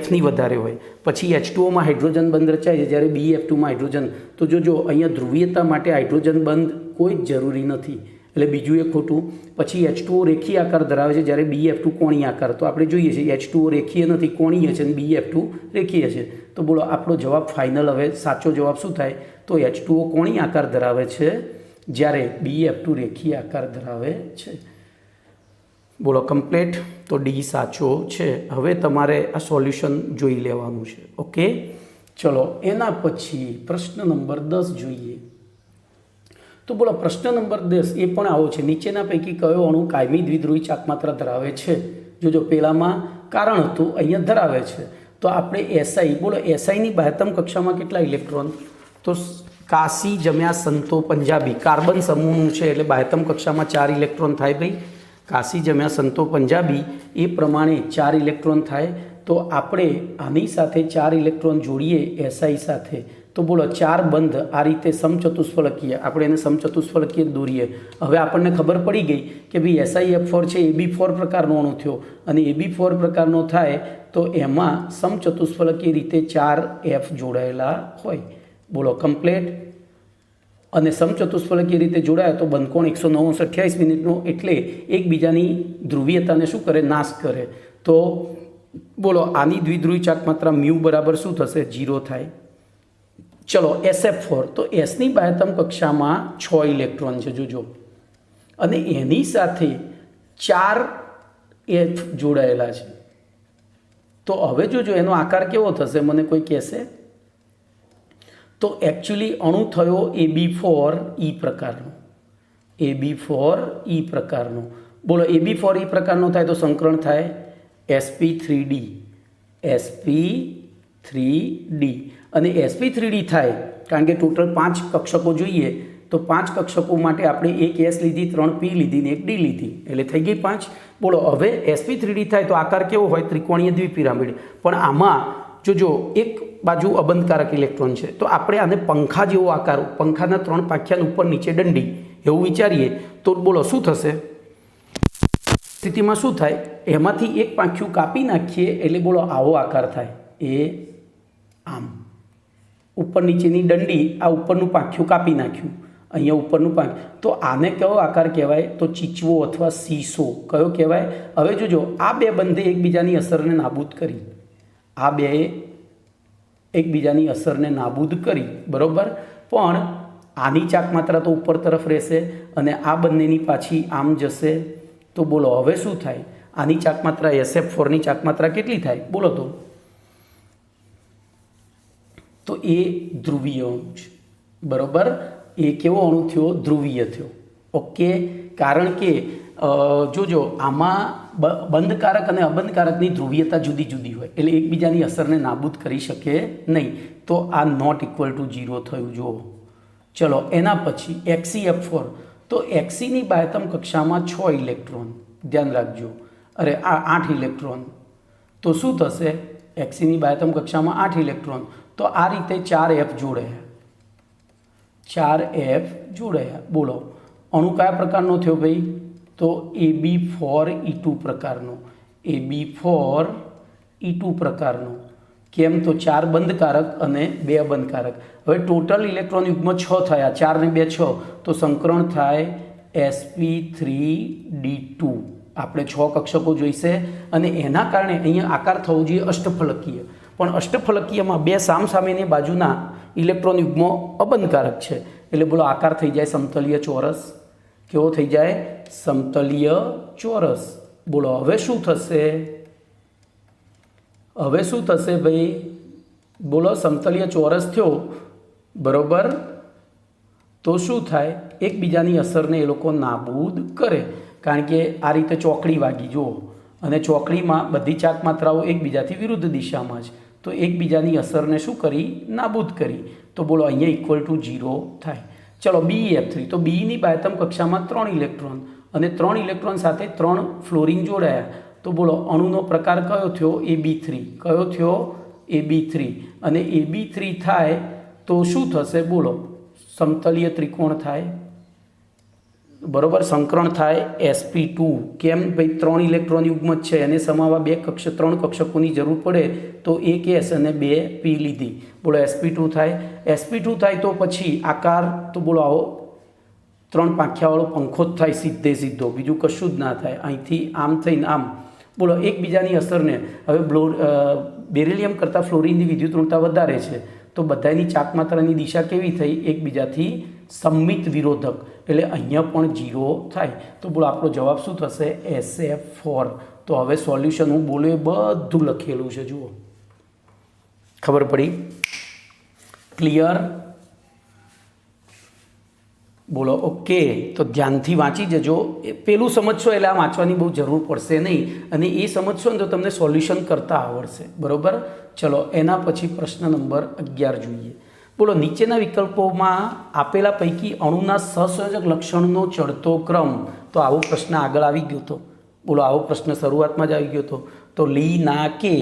Fની વધારે હોય પછી H2Oમાં હાઇડ્રોજન બંધ રચાય છે જ્યારે BeF2માં હાઇડ્રોજન તો જોજો અહીંયા ધ્રુવીયતા માટે હાઇડ્રોજન બંધ કોઈ જ જરૂરી નથી એટલે બીજું એ ખોટું. પછી H2O રેખીય આકાર ધરાવે છે જ્યારે BeF2 કોણીય આકાર તો આપણે જોઈએ છીએ H2O રેખીય નથી કોણીય છે અને BeF2 રેખીય છે તો બોલો આપણો જવાબ ફાઇનલ. હવે સાચો જવાબ શું થાય તો H2O કોણીય આકાર ધરાવે છે જ્યારે BeF2 રેખીય આકાર ધરાવે છે. બોલો કમ્પ્લીટ તો ડી સાચો છે. હવે તમારે આ સોલ્યુશન જોઈ લેવાનું છે. ઓકે ચલો એના પછી પ્રશ્ન નંબર 10 જોઈએ. તો બોલો પ્રશ્ન નંબર 10 એ પણ આવો છે. નીચેના પૈકી કયો અણુ કાયમી દ્વિધ્રુવી ચાક માત્રા ધરાવે છે. જોજો પેલામાં કારણ હતું અહીંયા ધરાવે છે તો આપણે SI બોલો SIની બાહ્યતમ કક્ષામાં કેટલા ઇલેક્ટ્રોન તો કાશી જમ્યા સંતો પંજાબી કાર્બન સમૂહનું છે એટલે બાહ્યતમ કક્ષામાં 4 ઇલેક્ટ્રોન થાય ભાઈ. કાશી જમ્યા સંતો પંજાબી એ પ્રમાણે 4 ઇલેક્ટ્રોન થાય તો આપણે આની સાથે 4 ઇલેક્ટ્રોન જોડીએ SI સાથે તો બોલો 4 બંધ આ રીતે સમચતુષ્ફલકીય આપણે એને સમચતુષ્ફલકીય દોરીએ. હવે આપણને ખબર પડી ગઈ કે ભાઈ SiF4 છે AB4 પ્રકારનો અણુ થયો અને AB4 પ્રકારનો થાય તો એમાં સમચતુષ્ફલકીય રીતે 4 F જોડાયેલા હોય. બોલો કમ્પ્લીટ અને સમચતુષ્ફલકીય રીતે જોડાયા તો બંધકોણ 109:28 મિનિટનો એટલે એકબીજાની ધ્રુવીયતાને શું કરે નાશ કરે. તો બોલો આની દ્વિધ્રુવી ચાક માત્રા મ્યુ બરાબર શું થશે 0 થાય. ચલો SF4 તો Sની બાહ્યતમ કક્ષામાં 6 ઇલેક્ટ્રોન છે જોજો અને એની સાથે 4 F જોડાયેલા છે તો હવે જોજો એનો આકાર કેવો થશે મને કોઈ કહેશે તો એકચ્યુઅલી અણુ થયો AB4E પ્રકારનો AB4E પ્રકારનો. બોલો AB4E પ્રકારનો થાય તો સંકરણ થાય sp3d અને sp3d થાય કારણ કે ટોટલ 5 કક્ષકો જોઈએ તો 5 કક્ષકો માટે આપણે એક S લીધી 3 P લીધી ને એક D લીધી એટલે થઈ ગઈ 5. બોલો હવે sp3d થાય તો આકાર કેવો હોય ત્રિકોણીય દ્વિપિરામિડ પણ આમાં જોજો એક બાજુ અબંધકારક ઇલેક્ટ્રોન છે તો આપણે આને પંખા જેવો આકાર પંખાના 3 પાંખિયા ઉપર નીચે દંડી એવું વિચારીએ તો બોલો શું થશે સ્થિતિમાં શું થાય એમાંથી એક પાંખિયું કાપી નાખીએ એટલે બોલો આવો આકાર થાય એ આમ ઉપર નીચેની દંડી આ ઉપરનું પાંખિયું કાપી નાખ્યું અહીંયા ઉપરનું પાંખ તો આને કયો આકાર કહેવાય તો ચીચવો અથવા સીસો કયો કહેવાય. હવે જોજો આ બે બંધે એકબીજાની અસરને નાબૂદ કરી આ બે એકબીજાની અસરને નાબૂદ કરી બરાબર પણ આની ચાક માત્રા તો ઉપર તરફ રહેશે અને આ બંનેની પાછી આમ જશે તો બોલો હવે શું થાય આની ચાક માત્રા SF4ની ચાક માત્રા કેટલી થાય બોલો તો એ ધ્રુવીય અણુ છે બરાબર. એ કેવો અણુ થયો ધ્રુવીય થયો. ઓકે કારણ કે જોજો આમાં બંધકારક અને અબંધકારકની ધ્રુવીયતા જુદી જુદી હોય એટલે એકબીજાની અસરને નાબૂદ કરી શકે નહીં તો આ નોટ ઇક્વલ ટુ 0 થયું જુઓ. ચલો એના પછી XeF4 તો Xeની બાહ્યતમ કક્ષામાં 6 ઇલેક્ટ્રોન ધ્યાન રાખજો અરે આ 8 ઇલેક્ટ્રોન, તો શું થશે? Xcની બાહ્યતમ કક્ષામાં 8 ઇલેક્ટ્રોન, તો આ રીતે 4f જોડાયા, 4f જોડાયા. બોલો અણુ કયા પ્રકારનો થયો ભાઈ? તો Ab4E2 પ્રકારનો, Ab4E2 પ્રકારનો. કેમ? તો 4 બંધકારક અને 2 અબંધકારક. હવે ટોટલ ઇલેક્ટ્રોન યુગ્મ 6 થયા, 4 ને 2 6, તો સંકરણ થાય sp3d2. આપણે 6 કક્ષકો જોઈશે અને એના કારણે અહીંયા આકાર થવો જોઈએ અષ્ટફલકીય, પણ અષ્ટફલકીયમાં 2 સામસામેની બાજુના ઇલેક્ટ્રોન યુગ્મો અબંધકારક છે, એટલે બોલો આકાર થઈ જાય સમતલીય ચોરસ. કેવો થઈ જાય? સમતલીય ચોરસ. બોલો હવે શું થશે? હવે શું થશે ભાઈ? બોલો સમતલીય ચોરસ થયો, બરોબર, તો શું થાય? એકબીજાની અસરને એ લોકો નાબૂદ કરે, કારણ કે આ રીતે ચોકડી વાગી જુઓ, અને ચોકડીમાં બધી ચાક માત્રાઓ એકબીજાથી વિરુદ્ધ દિશામાં છે, તો એકબીજાની અસરને શું કરી? નાબૂદ કરી. તો બોલો અહીંયા ઇક્વલ ટુ 0 થાય. ચલો BeF3, તો બીની બાહ્યતમ કક્ષામાં 3 ઇલેક્ટ્રોન અને 3 ઇલેક્ટ્રોન સાથે 3 ફ્લોરિન જોડાયા, તો બોલો અણુનો પ્રકાર કયો થયો? AB3. કયો થયો? AB3. અને AB3 થાય તો શું થશે? બોલો સમતલીય ત્રિકોણ થાય, બરોબર, સંકરણ થાય sp2. કેમ ભાઈ? 3 ઇલેક્ટ્રોન યુગ્મ જ છે, એને સમાવવા 3 કક્ષકોની જરૂર પડે, તો 1 s અને 2 p લીધી. બોલો sp2 થાય. sp2 થાય તો પછી આકાર તો બોલો આવો 3 પાંખિયાવાળો પંખો જ થાય, સીધે સીધો, બીજું કશું જ ના થાય. અહીંથી આમ થઈને આમ. બોલો એકબીજાની અસરને હવે બેરિલિયમ કરતાં ફ્લોરિનની વિદ્યુત ઋણતા વધારે છે, તો બધાની ચાક માત્રાની દિશા કેવી થઈ? એકબીજાથી સંમિત વિરોધક, એટલે અહીંયા પણ 0 થાય. તો બોલો આપણો જવાબ શું થશે? SF4. તો હવે સોલ્યુશન હું બોલો એ બધું લખેલું છે, જુઓ, ખબર પડી? ક્લિયર? બોલો ઓકે. તો ધ્યાનથી વાંચી જજો. પેલું સમજશો એટલે આ વાંચવાની બહુ જરૂર પડશે નહીં, અને એ સમજશો ને તો તમને સોલ્યુશન કરતા આવડશે, બરાબર. ચલો એના પછી પ્રશ્ન નંબર 11 જોઈએ. બોલો નીચેના વિકલ્પોમાં આપેલા પૈકી અણુના સહસંયોજક લક્ષણનો ચડતો ક્રમ. તો આવો પ્રશ્ન આગળ આવી ગયો હતો. બોલો આવો પ્રશ્ન શરૂઆતમાં જ આવી ગયો હતો. તો લી ના કે,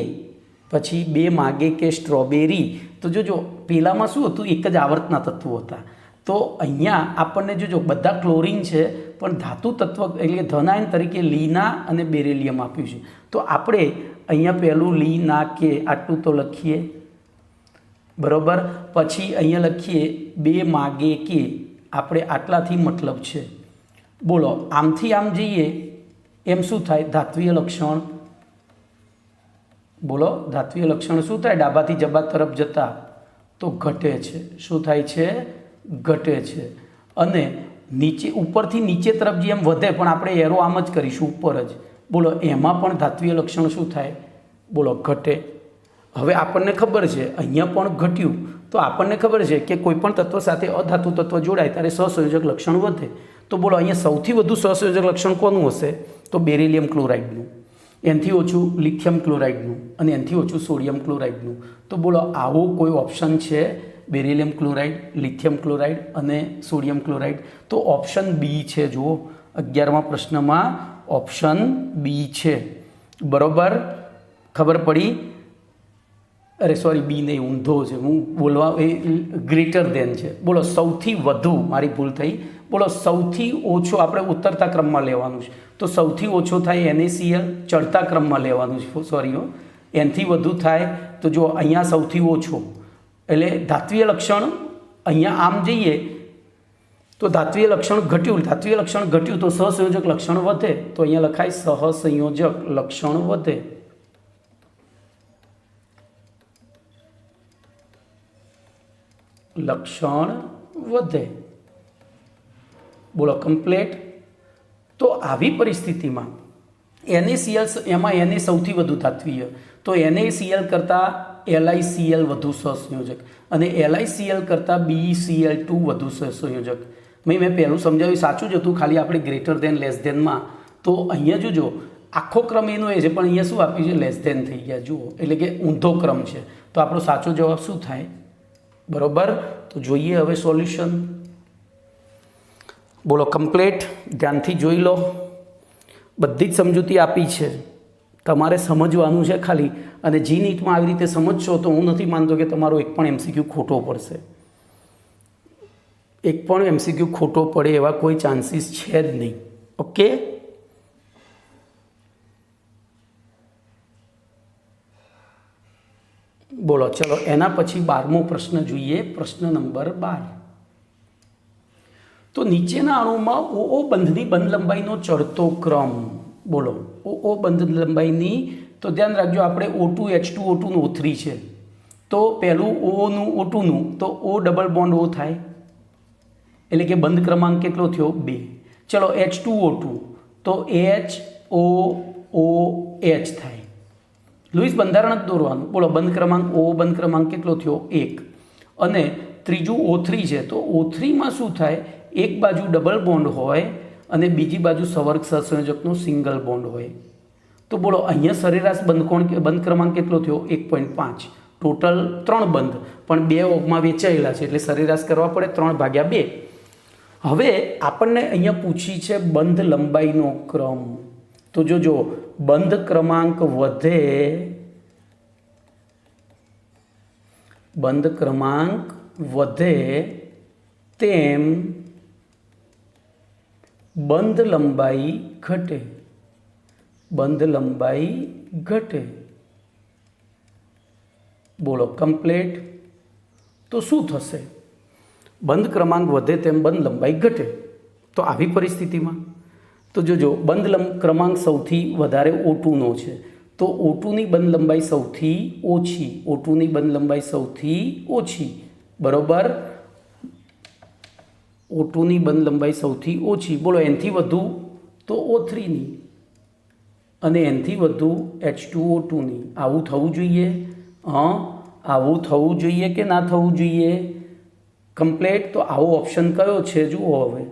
પછી 2 માગે કે સ્ટ્રોબેરી. તો જોજો પેલામાં શું હતું? એક જ આવર્તના તત્વો હતા. તો અહીંયા આપણને જોજો બધા ક્લોરિન છે, પણ ધાતુ તત્વ એટલે ધનાયન તરીકે લીના અને બેરિલિયમ આપ્યું છે. તો આપણે અહીંયા પહેલું લી ના કે આટલું તો લખીએ, બરાબર. પછી અહીંયા લખીએ 2 માગે કે, આપણે આટલાથી મતલબ છે. બોલો આમથી આમ જઈએ એમ શું થાય? ધાત્વીય લક્ષણ. બોલો ધાત્વીય લક્ષણ શું થાય? ડાબાથી જબા તરફ જતા તો ઘટે છે. શું થાય છે? ઘટે છે. અને નીચે ઉપરથી નીચે તરફ જે એમ વધે, પણ આપણે એરો આમ જ કરીશું ઉપર જ. બોલો એમાં પણ ધાત્વીય લક્ષણ શું થાય? બોલો ઘટે. હવે આપણને ખબર છે અહીંયા પણ ઘટ્યું, તો આપણને ખબર છે કે કોઈપણ તત્વ સાથે અધાતુ તત્વ જોડાય ત્યારે સહસંયોજક લક્ષણ વધે. તો બોલો અહીંયા સૌથી વધુ સહસંયોજક લક્ષણ કોનું હશે? તો બેરિલિયમ ક્લોરાઇડનું. એનાથી ઓછું લિથિયમ ક્લોરાઇડનું, અને એનાથી ઓછું સોડિયમ ક્લોરાઇડનું. તો બોલો આવો કોઈ ઓપ્શન છે? બેરિલિયમ ક્લોરાઇડ, લિથિયમ ક્લોરાઇડ અને સોડિયમ ક્લોરાઇડ. તો ઓપ્શન બી છે. જુઓ 11મા પ્રશ્નમાં ઓપ્શન બી છે, બરાબર. ખબર પડી? અરે સોરી, બી નહીં, ઊંધો છે, હું બોલવા એ ગ્રેટર દેન છે. બોલો સૌથી વધુ, મારી ભૂલ થઈ. બોલો સૌથી ઓછો આપણે ઉતરતા ક્રમમાં લેવાનું છે, તો સૌથી ઓછો થાય NaCl, ચડતા ક્રમમાં લેવાનું છે, સોરી હો. એનાથી વધુ થાય તો જો અહીંયા સૌથી ઓછો, એટલે ધાત્વીય લક્ષણ અહીંયા આમ જઈએ તો ધાત્વીય લક્ષણ ઘટ્યું, ધાત્વીય લક્ષણ ઘટ્યું તો સહસંયોજક લક્ષણ વધે. તો અહીંયા લખાય સહસંયોજક લક્ષણ વધે. લક્ષણ વધે. બોલો કમ્પ્લેટ. તો આવી પરિસ્થિતિમાં NaCl, એમાં Na સૌથી વધુ ધાત્વીય, તો NaCl કરતાં LiCl વધુ સહસંયોજક, અને LiCl કરતાં BeCl2 વધુ સહસંયોજક. મેં પહેલું સમજાવ્યું સાચું જ હતું, ખાલી આપણે ગ્રેટર દેન લેસ દેનમાં. તો અહીંયા જોજો આખો ક્રમ એનો એ છે, પણ અહીંયા શું આપ્યું છે? લેસ દેન થઈ ગયા, જુઓ, એટલે કે ઊંધો ક્રમ છે. તો આપણો સાચો જવાબ શું થાય? બરાબર. તો જોઈએ હવે સોલ્યુશન. બોલો કમ્પ્લીટ, ધ્યાનથી જોઈ લો. બધી જ સમજૂતી આપી છે, તમારે સમજવાનું છે ખાલી. અને જી નીટમાં આવી રીતે સમજશો તો હું નથી માનતો કે તમારો એક પણ એમસીક્યુ ખોટો પડશે. એક પણ એમસીક્યુ ખોટો પડે એવા કોઈ ચાન્સીસ છે જ નહીં. ઓકે, બોલો. ચલો એના પછી 12મો પ્રશ્ન જોઈએ. પ્રશ્ન નંબર 12. તો નીચેના અણુમાં ઓઓ બંધની બંધ લંબાઈનો ચડતો ક્રમ. બોલો ઓઓ બંધ લંબાઈની. તો ધ્યાન રાખજો, આપણે O2 H2 O2 નું O3 છે, તો પહેલું ઓનું O2નું તો O ડબલ બોન્ડ O થાય, એટલે કે બંધ ક્રમાંક કેટલો થયો? 2. ચલો H2O2 તો HOOH થાય. લુઈસ બંધારણ જ દોરવાનું. બોલો બંધ ક્રમાંક O બંધ ક્રમાંક કેટલો થયો? 1. અને ત્રીજું O3 છે, તો O3માં શું થાય? એક બાજુ ડબલ બોન્ડ હોય અને બીજી બાજુ સવર્ગ સહસંયોજકનો સિંગલ બોન્ડ હોય. તો બોલો અહીંયા સરેરાશ બંધ ક્રમાંક કેટલો થયો? 1.5. ટોટલ 3 બંધ, પણ 2 ઓગમાં વેચાયેલા છે એટલે સરેરાશ કરવા પડે 3/2. હવે આપણને અહીંયા પૂછી છે બંધ લંબાઈનો ક્રમ. તો જોજો, બંધ ક્રમાંક વધે, બંધ ક્રમાંક વધે તેમ બંધ લંબાઈ ઘટે, બંધ લંબાઈ ઘટે. બોલો કમ્પ્લીટ. તો શું થશે? બંધ ક્રમાંક વધે તેમ બંધ લંબાઈ ઘટે. તો આવી પરિસ્થિતિમાં તો જોજો, બંધ ક્રમાંક સૌથી વધારે O2નો છે, તો O2ની બંધ લંબાઈ સૌથી ઓછી, O2ની બંધ લંબાઈ સૌથી ઓછી, બરોબર. O2ની બંધ લંબાઈ સૌથી ઓછી. બોલો એનથી વધુ તો O3ની અને એનથી વધુ H2O2ની. આવું થવું જોઈએ? આવું થવું જોઈએ કે ના થવું જોઈએ? કમ્પ્લીટ. તો આવો ઓપ્શન કયો છે જુઓ હવે,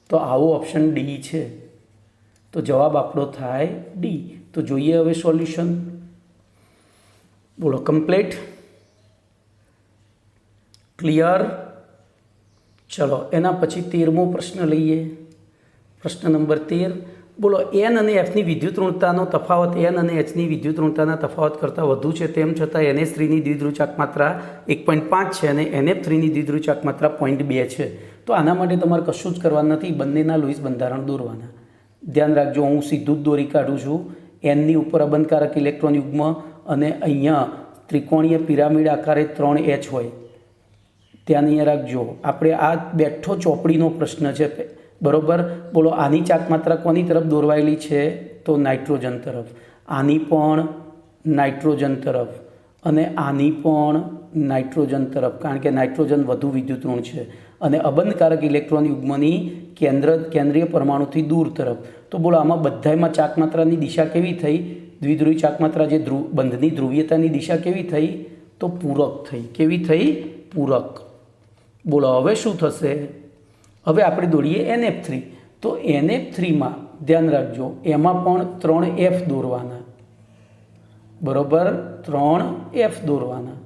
તો આવો ઓપ્શન ડી છે. તો જવાબ આપણો થાય ડી. તો જોઈએ હવે સોલ્યુશન. બોલો કમ્પ્લીટ, ક્લિયર. ચલો એના પછી 13મો પ્રશ્ન લઈએ. પ્રશ્ન નંબર 13. બોલો એન અને એફની વિદ્યુત ઋણતાનો તફાવત એન અને એચની વિદ્યુત ઋણતાના તફાવત કરતાં વધુ છે, તેમ છતાં NH3ની દ્વિધ્રુવચાક માત્રા 1.5 છે અને NF3ની દ્વિધ્રુવચાક માત્રા 0.2 છે. તો આના માટે તમારે કશું જ કરવાનું નથી, બંનેના લુઈસ બંધારણ દોરવાના. ધ્યાન રાખજો, હું સીધું જ દોરી કાઢું છું. એનની ઉપર અબંધકારક ઇલેક્ટ્રોન યુગ્મ અને અહીંયા ત્રિકોણીય પિરામિડ આકારે 3H હોય. ધ્યાન અહીંયા રાખજો, આપણે આ બેઠો ચોપડીનો પ્રશ્ન છે, બરોબર. બોલો આની ચાક માત્રા કોની તરફ દોરવાયેલી છે? તો નાઇટ્રોજન તરફ. આની પણ નાઇટ્રોજન તરફ અને આની પણ નાઇટ્રોજન તરફ, કારણ કે નાઇટ્રોજન વધુ વિદ્યુત ઋણ છે. અને અબંધકારક ઇલેક્ટ્રોન યુગ્મની કેન્દ્રીય પરમાણુથી દૂર તરફ. તો બોલો આમાં બધામાં ચાક માત્રાની દિશા કેવી થઈ? દ્વિધ્રુવી ચાક માત્રા જે બંધની ધ્રુવીયતાની દિશા કેવી થઈ? તો પૂરક થઈ. કેવી થઈ? પૂરક. બોલો હવે શું થશે? હવે આપણે દોરીએ NF3. તો NF3માં ધ્યાન રાખજો, એમાં પણ 3F દોરવાના, બરોબર. 3F દોરવાના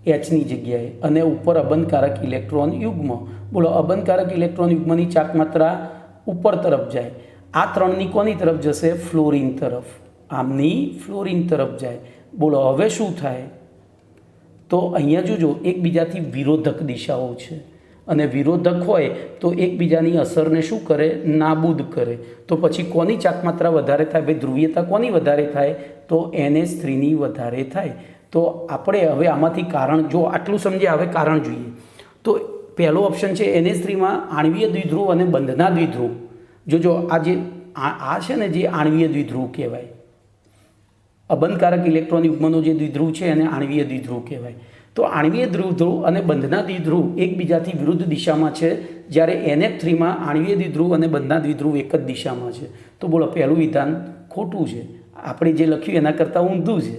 Hની જગ્યાએ, અને ઉપર અબંધકારક ઇલેક્ટ્રોન યુગ્મ. બોલો અબંધકારક ઇલેક્ટ્રોન યુગ્મની ચાક માત્રા ઉપર તરફ જાય. આ 3ની કોની તરફ જશે? ફ્લોરિન તરફ. આમની ફ્લોરિન તરફ જાય. બોલો હવે શું થાય? તો અહીંયા જોજો, એકબીજાથી વિરોધક દિશાઓ છે અને વિરોધક હોય તો એકબીજાની અસરને શું કરે? નાબૂદ કરે. તો પછી કોની ચાક માત્રા વધારે થાય? ભાઈ ધ્રુવીયતા કોની વધારે થાય? તો NH3ની વધારે થાય. તો આપણે હવે આમાંથી કારણ, જો આટલું સમજીએ, હવે કારણ જોઈએ. તો પહેલો ઓપ્શન છે NH3માં આણ્વીય દ્વિધ્રુવ અને બંધના દ્વિધ્રુવ. જોજો આ જે આ છે ને, જે આણ્વીય દ્વિધ્રુવ કહેવાય. અબંધકારક ઇલેક્ટ્રોન યુગ્મનો જે દ્વિધ્રુવ છે એને આણ્વીય દ્વિધ્રુવ કહેવાય. તો આણ્વીય દ્વિધ્રુવ અને બંધના દ્વિધ્રુવ એકબીજાથી વિરુદ્ધ દિશામાં છે, જ્યારે NF3માં આણ્વીય દ્વિધ્રુવ અને બંધના દ્વિધ્રુવ એક જ દિશામાં છે. તો બોલો પહેલું વિધાન ખોટું છે. આપણે જે લખ્યું એના કરતાં ઊંધું છે.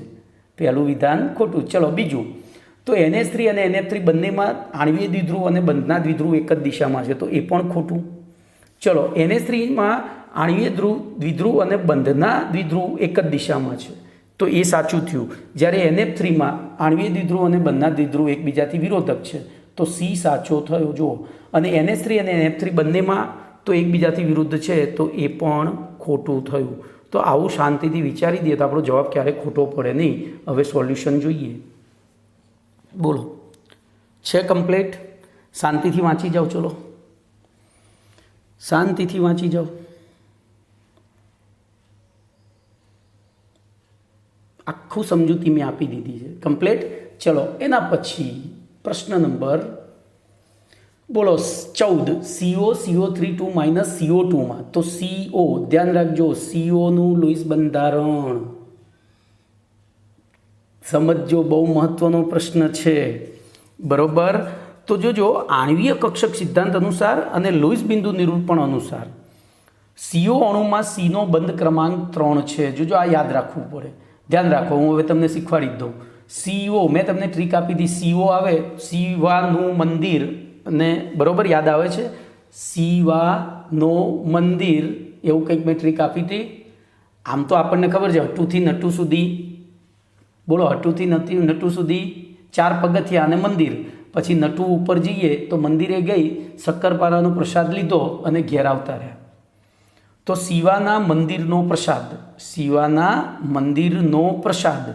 પહેલું વિધાન ખોટું. ચલો બીજું. તો NH3 અને NF3 બંનેમાં આણ્વીય દ્વિધ્રુવ અને બંધના દ્વિધ્રુવ એક જ દિશામાં છે, તો એ પણ ખોટું. ચલો NH3માં આણ્વીય દ્વિધ્રુવ અને બંધના દ્વિધ્રુવ એક જ દિશામાં છે, તો એ સાચું થયું. જ્યારે NF3માં આણ્વીય દ્વિધ્રુવ અને બંધના દ્વિધ્રુવ એકબીજાથી વિરોધક છે, તો સી સાચો થયો. જુઓ, અને NH3 અને NF3 બંનેમાં તો એકબીજાથી વિરુદ્ધ છે તો એ પણ ખોટું થયું. તો આવું શાંતિથી વિચારી દઈએ તો આપણો જવાબ ક્યારેય ખોટો પડે નહીં. હવે સોલ્યુશન જોઈએ. બોલો, છે કમ્પ્લીટ? શાંતિથી વાંચી જાઓ. ચલો, શાંતિથી વાંચી જાઓ. આખું સમજૂતી મેં આપી દીધી છે, કમ્પ્લીટ. ચલો, એના પછી પ્રશ્ન નંબર બોલો 14. CO2 માઇનસ CO2માં તો CO, ધ્યાન રાખજો, COનું લુઈસ બંધારણ સમજો, બહુ મહત્વનો પ્રશ્ન છે, બરોબર. તો જોજો, આણ્વીય કક્ષક સિદ્ધાંત અનુસાર અને લુઈસ બિંદુ નિરૂપણ અનુસાર CO અણુમાં Cનો બંધ ક્રમાંક 3 છે. જોજો, આ યાદ રાખવું પડે, ધ્યાન રાખો. હું હવે તમને શીખવાડી જ દઉં. CO, મેં તમને ટ્રીક આપી હતી. CO આવે શિવાનું મંદિર, અને બરોબર યાદ આવે છે, શિવાનો મંદિર, એવું કંઈક મેં ટ્રીક આપી હતી. આમ તો આપણને ખબર છે, હટ્ટુથી નટ્ટુ સુધી, બોલો, હટ્ટુથી નટ્ટુ સુધી 4 પગથિયા અને મંદિર. પછી નટુ ઉપર જઈએ તો મંદિરે ગઈ, શક્કરપારાનો પ્રસાદ લીધો અને ઘેર આવતા રહ્યા. તો શિવાના મંદિરનો પ્રસાદ, શિવાના મંદિરનો પ્રસાદ.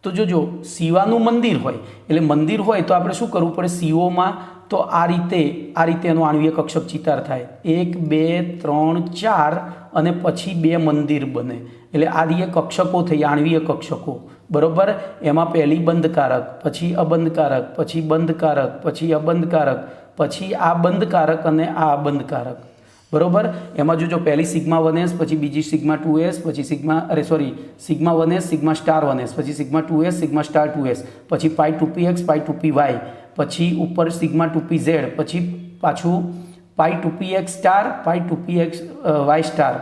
તો જોજો, શિવાનું મંદિર હોય એટલે મંદિર હોય તો આપણે શું કરવું પડે? શિવોમાં તો આ રીતે એનો આણ્વીય કક્ષક ચિતાર થાય. 1 2 3 4 અને પછી 2 મંદિર બને. એટલે આ રીતે કક્ષકો થઈ, આણ્વીય કક્ષકો, બરોબર. એમાં પહેલી બંધકારક, પછી અબંધકારક, પછી બંધકારક, પછી અબંધકારક, પછી આ બંધકારક અને આ અબંધકારક, બરોબર. એમાં જોજો, પહેલી સિગ્મા 1s, પછી બીજી સિગ્મા 2s, પછી sigma 1s, sigma star 1s, પછી sigma 2s, sigma star 2s, પછી પાઈ 2px, પાઈ 2py, પછી ઉપર સિગ્મા 2pz, પછી પાછું પાઈ 2px સ્ટાર, પાઈ 2px વાય સ્ટાર,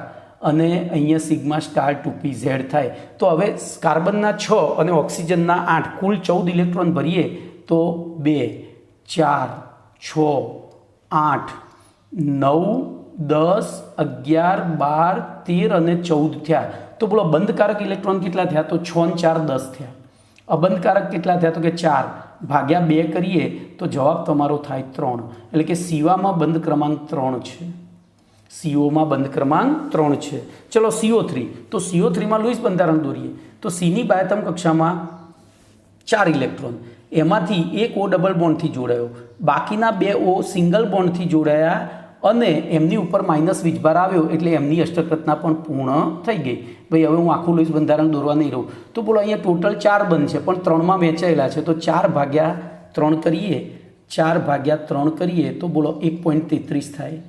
અને અહીંયા સિગ્મા સ્ટાર 2pz થાય. તો હવે કાર્બનના 6 અને ઓક્સિજનના 8, કુલ 14 ઇલેક્ટ્રોન ભરીએ તો 2 4 6 8 9 10 11 12 13 અને 14 થયા. તો બોલો, બંધકારક ઇલેક્ટ્રોન કેટલા થયા? તો 6 અને 4 10 થયા. અબંધકારક કેટલા થયા? તો કે 4 ભાગ્યા 2 કરીએ તો જવાબ તમારો થાય 3. એટલે કે શિવામાં બંધ ક્રમાંક 3 છે. CO માં બંધ ક્રમાંક 3 છે. ચલો, CO3. તો CO3માં લુઈસ બંધારણ દોરીએ તો Cની બાહ્યતમ કક્ષામાં 4 ઇલેક્ટ્રોન, એમાંથી એક O ડબલ બોન્ડથી જોડાયો, બાકીના 2 O સિંગલ બોન્ડથી જોડાયા, અને એમની ઉપર માઇનસ વીજભાર આવ્યો એટલે એમની અષ્ટકૃતના પણ પૂર્ણ થઈ ગઈ. ભાઈ, હવે હું આખું લુઈસ બંધારણ દોરવા નહીં રહું. તો બોલો, અહીંયા ટોટલ 4 બંધ છે પણ 3માં વહેંચાયેલા છે. તો 4 ભાગ્યા 3 કરીએ, 4 ભાગ્યા 3 કરીએ તો બોલો 1.33 થાય.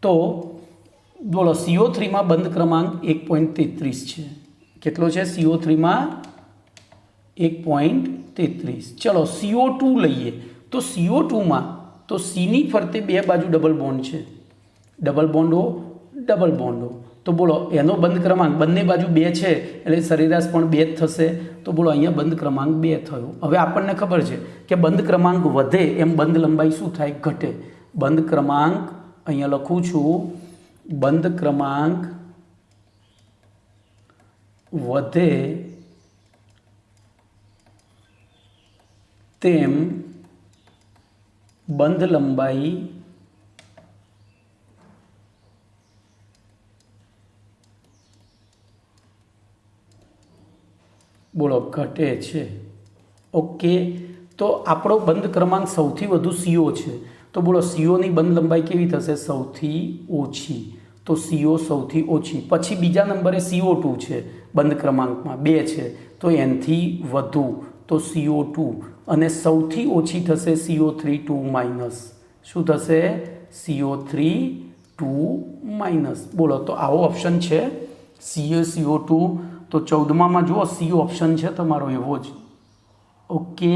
તો બોલો, CO3માં બંધ ક્રમાંક 1.33 છે. કેટલો છે? CO3માં 1.33. ચલો, CO2 લઈએ તો CO2માં તો Cની ફરતે 2 બાજુ ડબલ બોન્ડ છે, double bond O, double bond O. તો બોલો, એનો બંધ ક્રમાંક બંને બાજુ 2 છે એટલે સરેરાશ પણ 2 જ થશે. તો બોલો, અહીંયા બંધ ક્રમાંક 2 થયો. હવે આપણને ખબર છે કે બંધ ક્રમાંક વધે એમ બંધ લંબાઈ શું થાય? ઘટે. બંધ ક્રમાંક, અહીંયા લખું છું, બંધ ક્રમાંક વધે તેમ બંધ લંબાઈ બોલો ઘટે છે. ઓકે. તો આપણો બંધ ક્રમાંક સૌથી વધુ CO છે. તો બોલો, COની બંધ લંબાઈ કેવી થશે? સૌથી ઓછી. તો CO સૌથી ઓછી. પછી બીજા નંબરે CO2 છે, બંધ ક્રમાંકમાં 2 છે, તો એનથી વધુ તો CO2, અને સૌથી ઓછી થશે CO3 2 માઇનસ. શું થશે? CO3 2 minus. બોલો, તો આવો ઓપ્શન છે CO2. તો 14માં જુઓ, C ઓપ્શન છે તમારો એવો જ. ઓકે.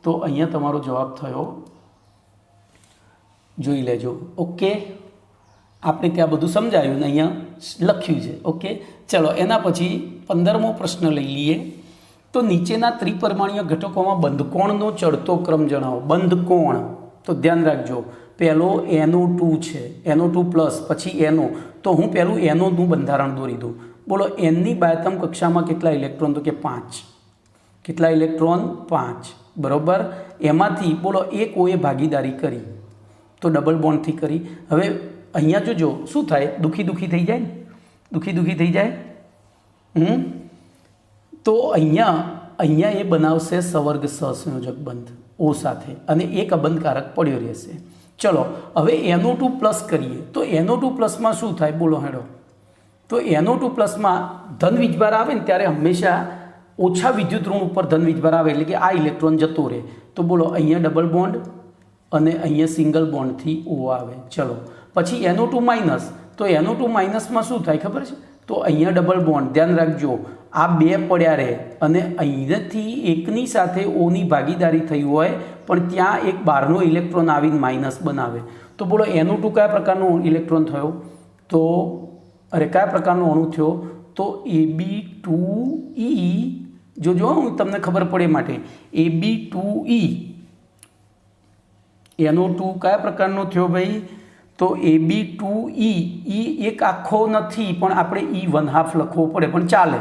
તો અહીંયા તમારો જવાબ થયો, જોઈ લેજો. ઓકે, આપણે ત્યાં બધું સમજાયું ને અહીંયા લખ્યું છે. ઓકે, ચલો, એના પછી 15મો પ્રશ્ન લઈ લઈએ. તો નીચેના ત્રિપરિમાણીય ઘટકોમાં બંધકોણનો ચડતો ક્રમ જણાવો. બંધકોણ, તો ધ્યાન રાખજો, પહેલો NO2 છે, NO2 પ્લસ, પછી NO. તો હું પહેલું NOનું બંધારણ દોરી દઉં. બોલો, Nની બાહ્યતમ કક્ષામાં કેટલા ઇલેક્ટ્રોન? તો કે 5. કેટલા ઇલેક્ટ્રોન? 5, બરોબર. એમાંથી બોલો, એક ઓએ ભાગીદારી કરી તો ડબલ બોન્ડથી કરી. હવે અહીંયા જોજો શું થાય, દુઃખી દુઃખી થઈ જાય ને, દુઃખી દુઃખી થઈ જાય. તો અહીંયા એ બનાવશે સવર્ગ સહસંયોજક બંધ ઓ સાથે અને એક અબંધકારક પડ્યો રહેશે. ચલો હવે NO2 પ્લસ કરીએ તો NO2 પ્લસમાં શું થાય બોલો હેડો. તો NO2 પ્લસમાં ધન વીજભાર આવે ને ત્યારે હંમેશા ઓછા વિદ્યુત ઋણ ઉપર ધન વીજભાર આવે એટલે કે આ ઇલેક્ટ્રોન જતો રહે. તો બોલો અહીંયા ડબલ બોન્ડ અને અહીંયા સિંગલ બોન્ડથી O આવે. ચલો પછી NO2 માઇનસ, તો NO2 માઇનસમાં શું થાય ખબર છે? તો અહીંયા ડબલ બોન્ડ, ધ્યાન રાખજો આ બે પડ્યા રહે અને અહીંયાથી એકની સાથે ઓની ભાગીદારી થઈ હોય પણ ત્યાં એક બહારનો ઇલેક્ટ્રોન આવીને માઇનસ બનાવે. તો બોલો NO2 કયા પ્રકારનો ઇલેક્ટ્રોન થયો? તો કયા પ્રકારનો અણુ થયો? તો Ab2E. જોજો હું તમને ખબર પડે માટે Ab2E. NO2 કયા પ્રકારનો થયો ભાઈ? તો Ab2E. એક આખો નથી પણ આપણે E½ લખવો પડે પણ ચાલે,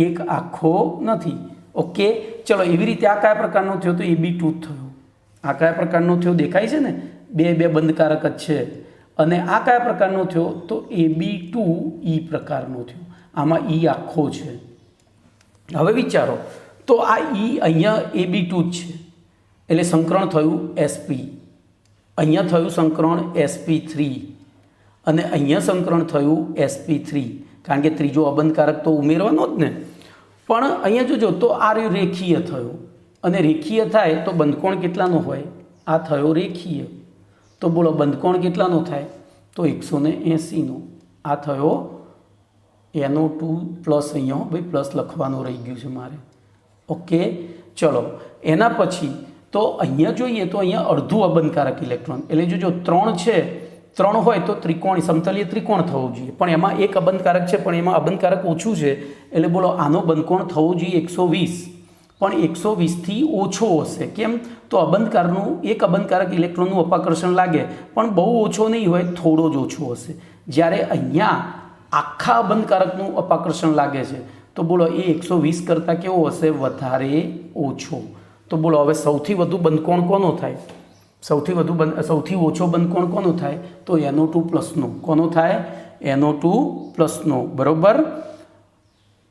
એક આખો નથી. ઓકે ચલો એવી રીતે આ કયા પ્રકારનો થયો? તો Ab2 થયો. આ કયા પ્રકારનો થયો? દેખાય છે ને, બે બંધકારક જ છે. અને આ કયા પ્રકારનો થયો? તો Ab2E પ્રકારનો થયો. આમાં E આખો છે. હવે વિચારો તો આ E અહીંયા Ab2 જ છે એટલે સંકરણ થયું sp, અહીંયા થયું સંકરણ sp3 અને અહીંયા સંકરણ થયું sp3 કારણ કે ત્રીજો અબંધકારક તો ઉમેરવાનો જ ને. પણ અહીંયા જોજો તો આ રેખીય થયો અને રેખીય થાય તો બંધકોણ કેટલાનો હોય? આ થયો રેખીય. તો બોલો બંધકોણ કેટલાનો થાય? તો 180નો. આ થયો NO2 પ્લસ, અહીંયા ભાઈ પ્લસ લખવાનું રહી ગયું છે મારે. ઓકે ચલો એના પછી તો અહીંયા જોઈએ તો અહીંયા અડધું અબંધકારક ઇલેક્ટ્રોન એટલે જોજો 3 છે, 3 હોય તો ત્રિકોણ સમતલીય ત્રિકોણ થવું જોઈએ પણ એમાં એક અબંધકારક છે પણ એમાં અબંધકારક ઓછું છે એટલે બોલો આનો બંધકોણ થવું જોઈએ 120 પણ 120થી ઓછો હશે. કેમ? તો એક અબંધકારક ઇલેક્ટ્રોનનું અપાકર્ષણ લાગે પણ બહુ ઓછો નહીં હોય, થોડો જ ઓછો હશે. જ્યારે અહીંયા આખા અબંધકારકનું અપાકર્ષણ લાગે છે તો બોલો એ 120 કરતાં કેવો હશે? વધારે ઓછો. તો બોલો હવે સૌથી વધુ બંધકોણ કોનો થાય? સૌથી ઓછો બંધકોણ કોનો થાય? તો NO2 પ્લસનો. કોનો થાય? NO2 પ્લસનો. બરાબર.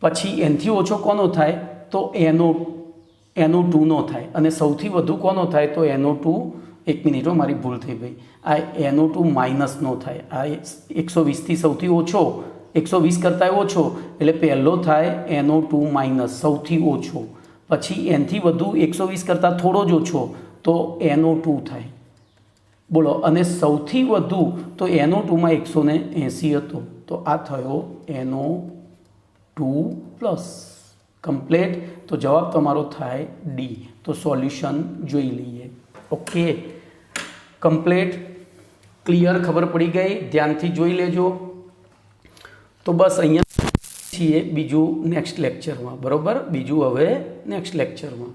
પછી એનથી ઓછો કોનો થાય? તો NO2નો થાય. અને સૌથી વધુ કોનો થાય? તો NO2, એક મિનિટ મારી ભૂલ થઈ ભાઈ, આ NO2 માઇનસનો થાય. આ 120થી સૌથી ઓછો, 120 કરતાં ઓછો એટલે પહેલો થાય NO2 માઇનસ, સૌથી ઓછો. પછી એનથી વધુ 120 કરતાં થોડો જ ઓછો તો NO2 થાય. બોલો અને સૌથી વધુ તો NO2માં 180 હતો તો આ થયો NO2 પ્લસ. કમ્પ્લેટ. તો જવાબ તમારો થાય D. તો સોલ્યુશન જોઈ લઈએ. ઓકે કમ્પ્લેટ, ક્લિયર, ખબર પડી ગઈ? ધ્યાનથી જોઈ લેજો. તો બસ અહીંયા છીએ બીજું નેક્સ્ટ લેક્ચરમાં. બરાબર, બીજું હવે નેક્સ્ટ લેક્ચરમાં.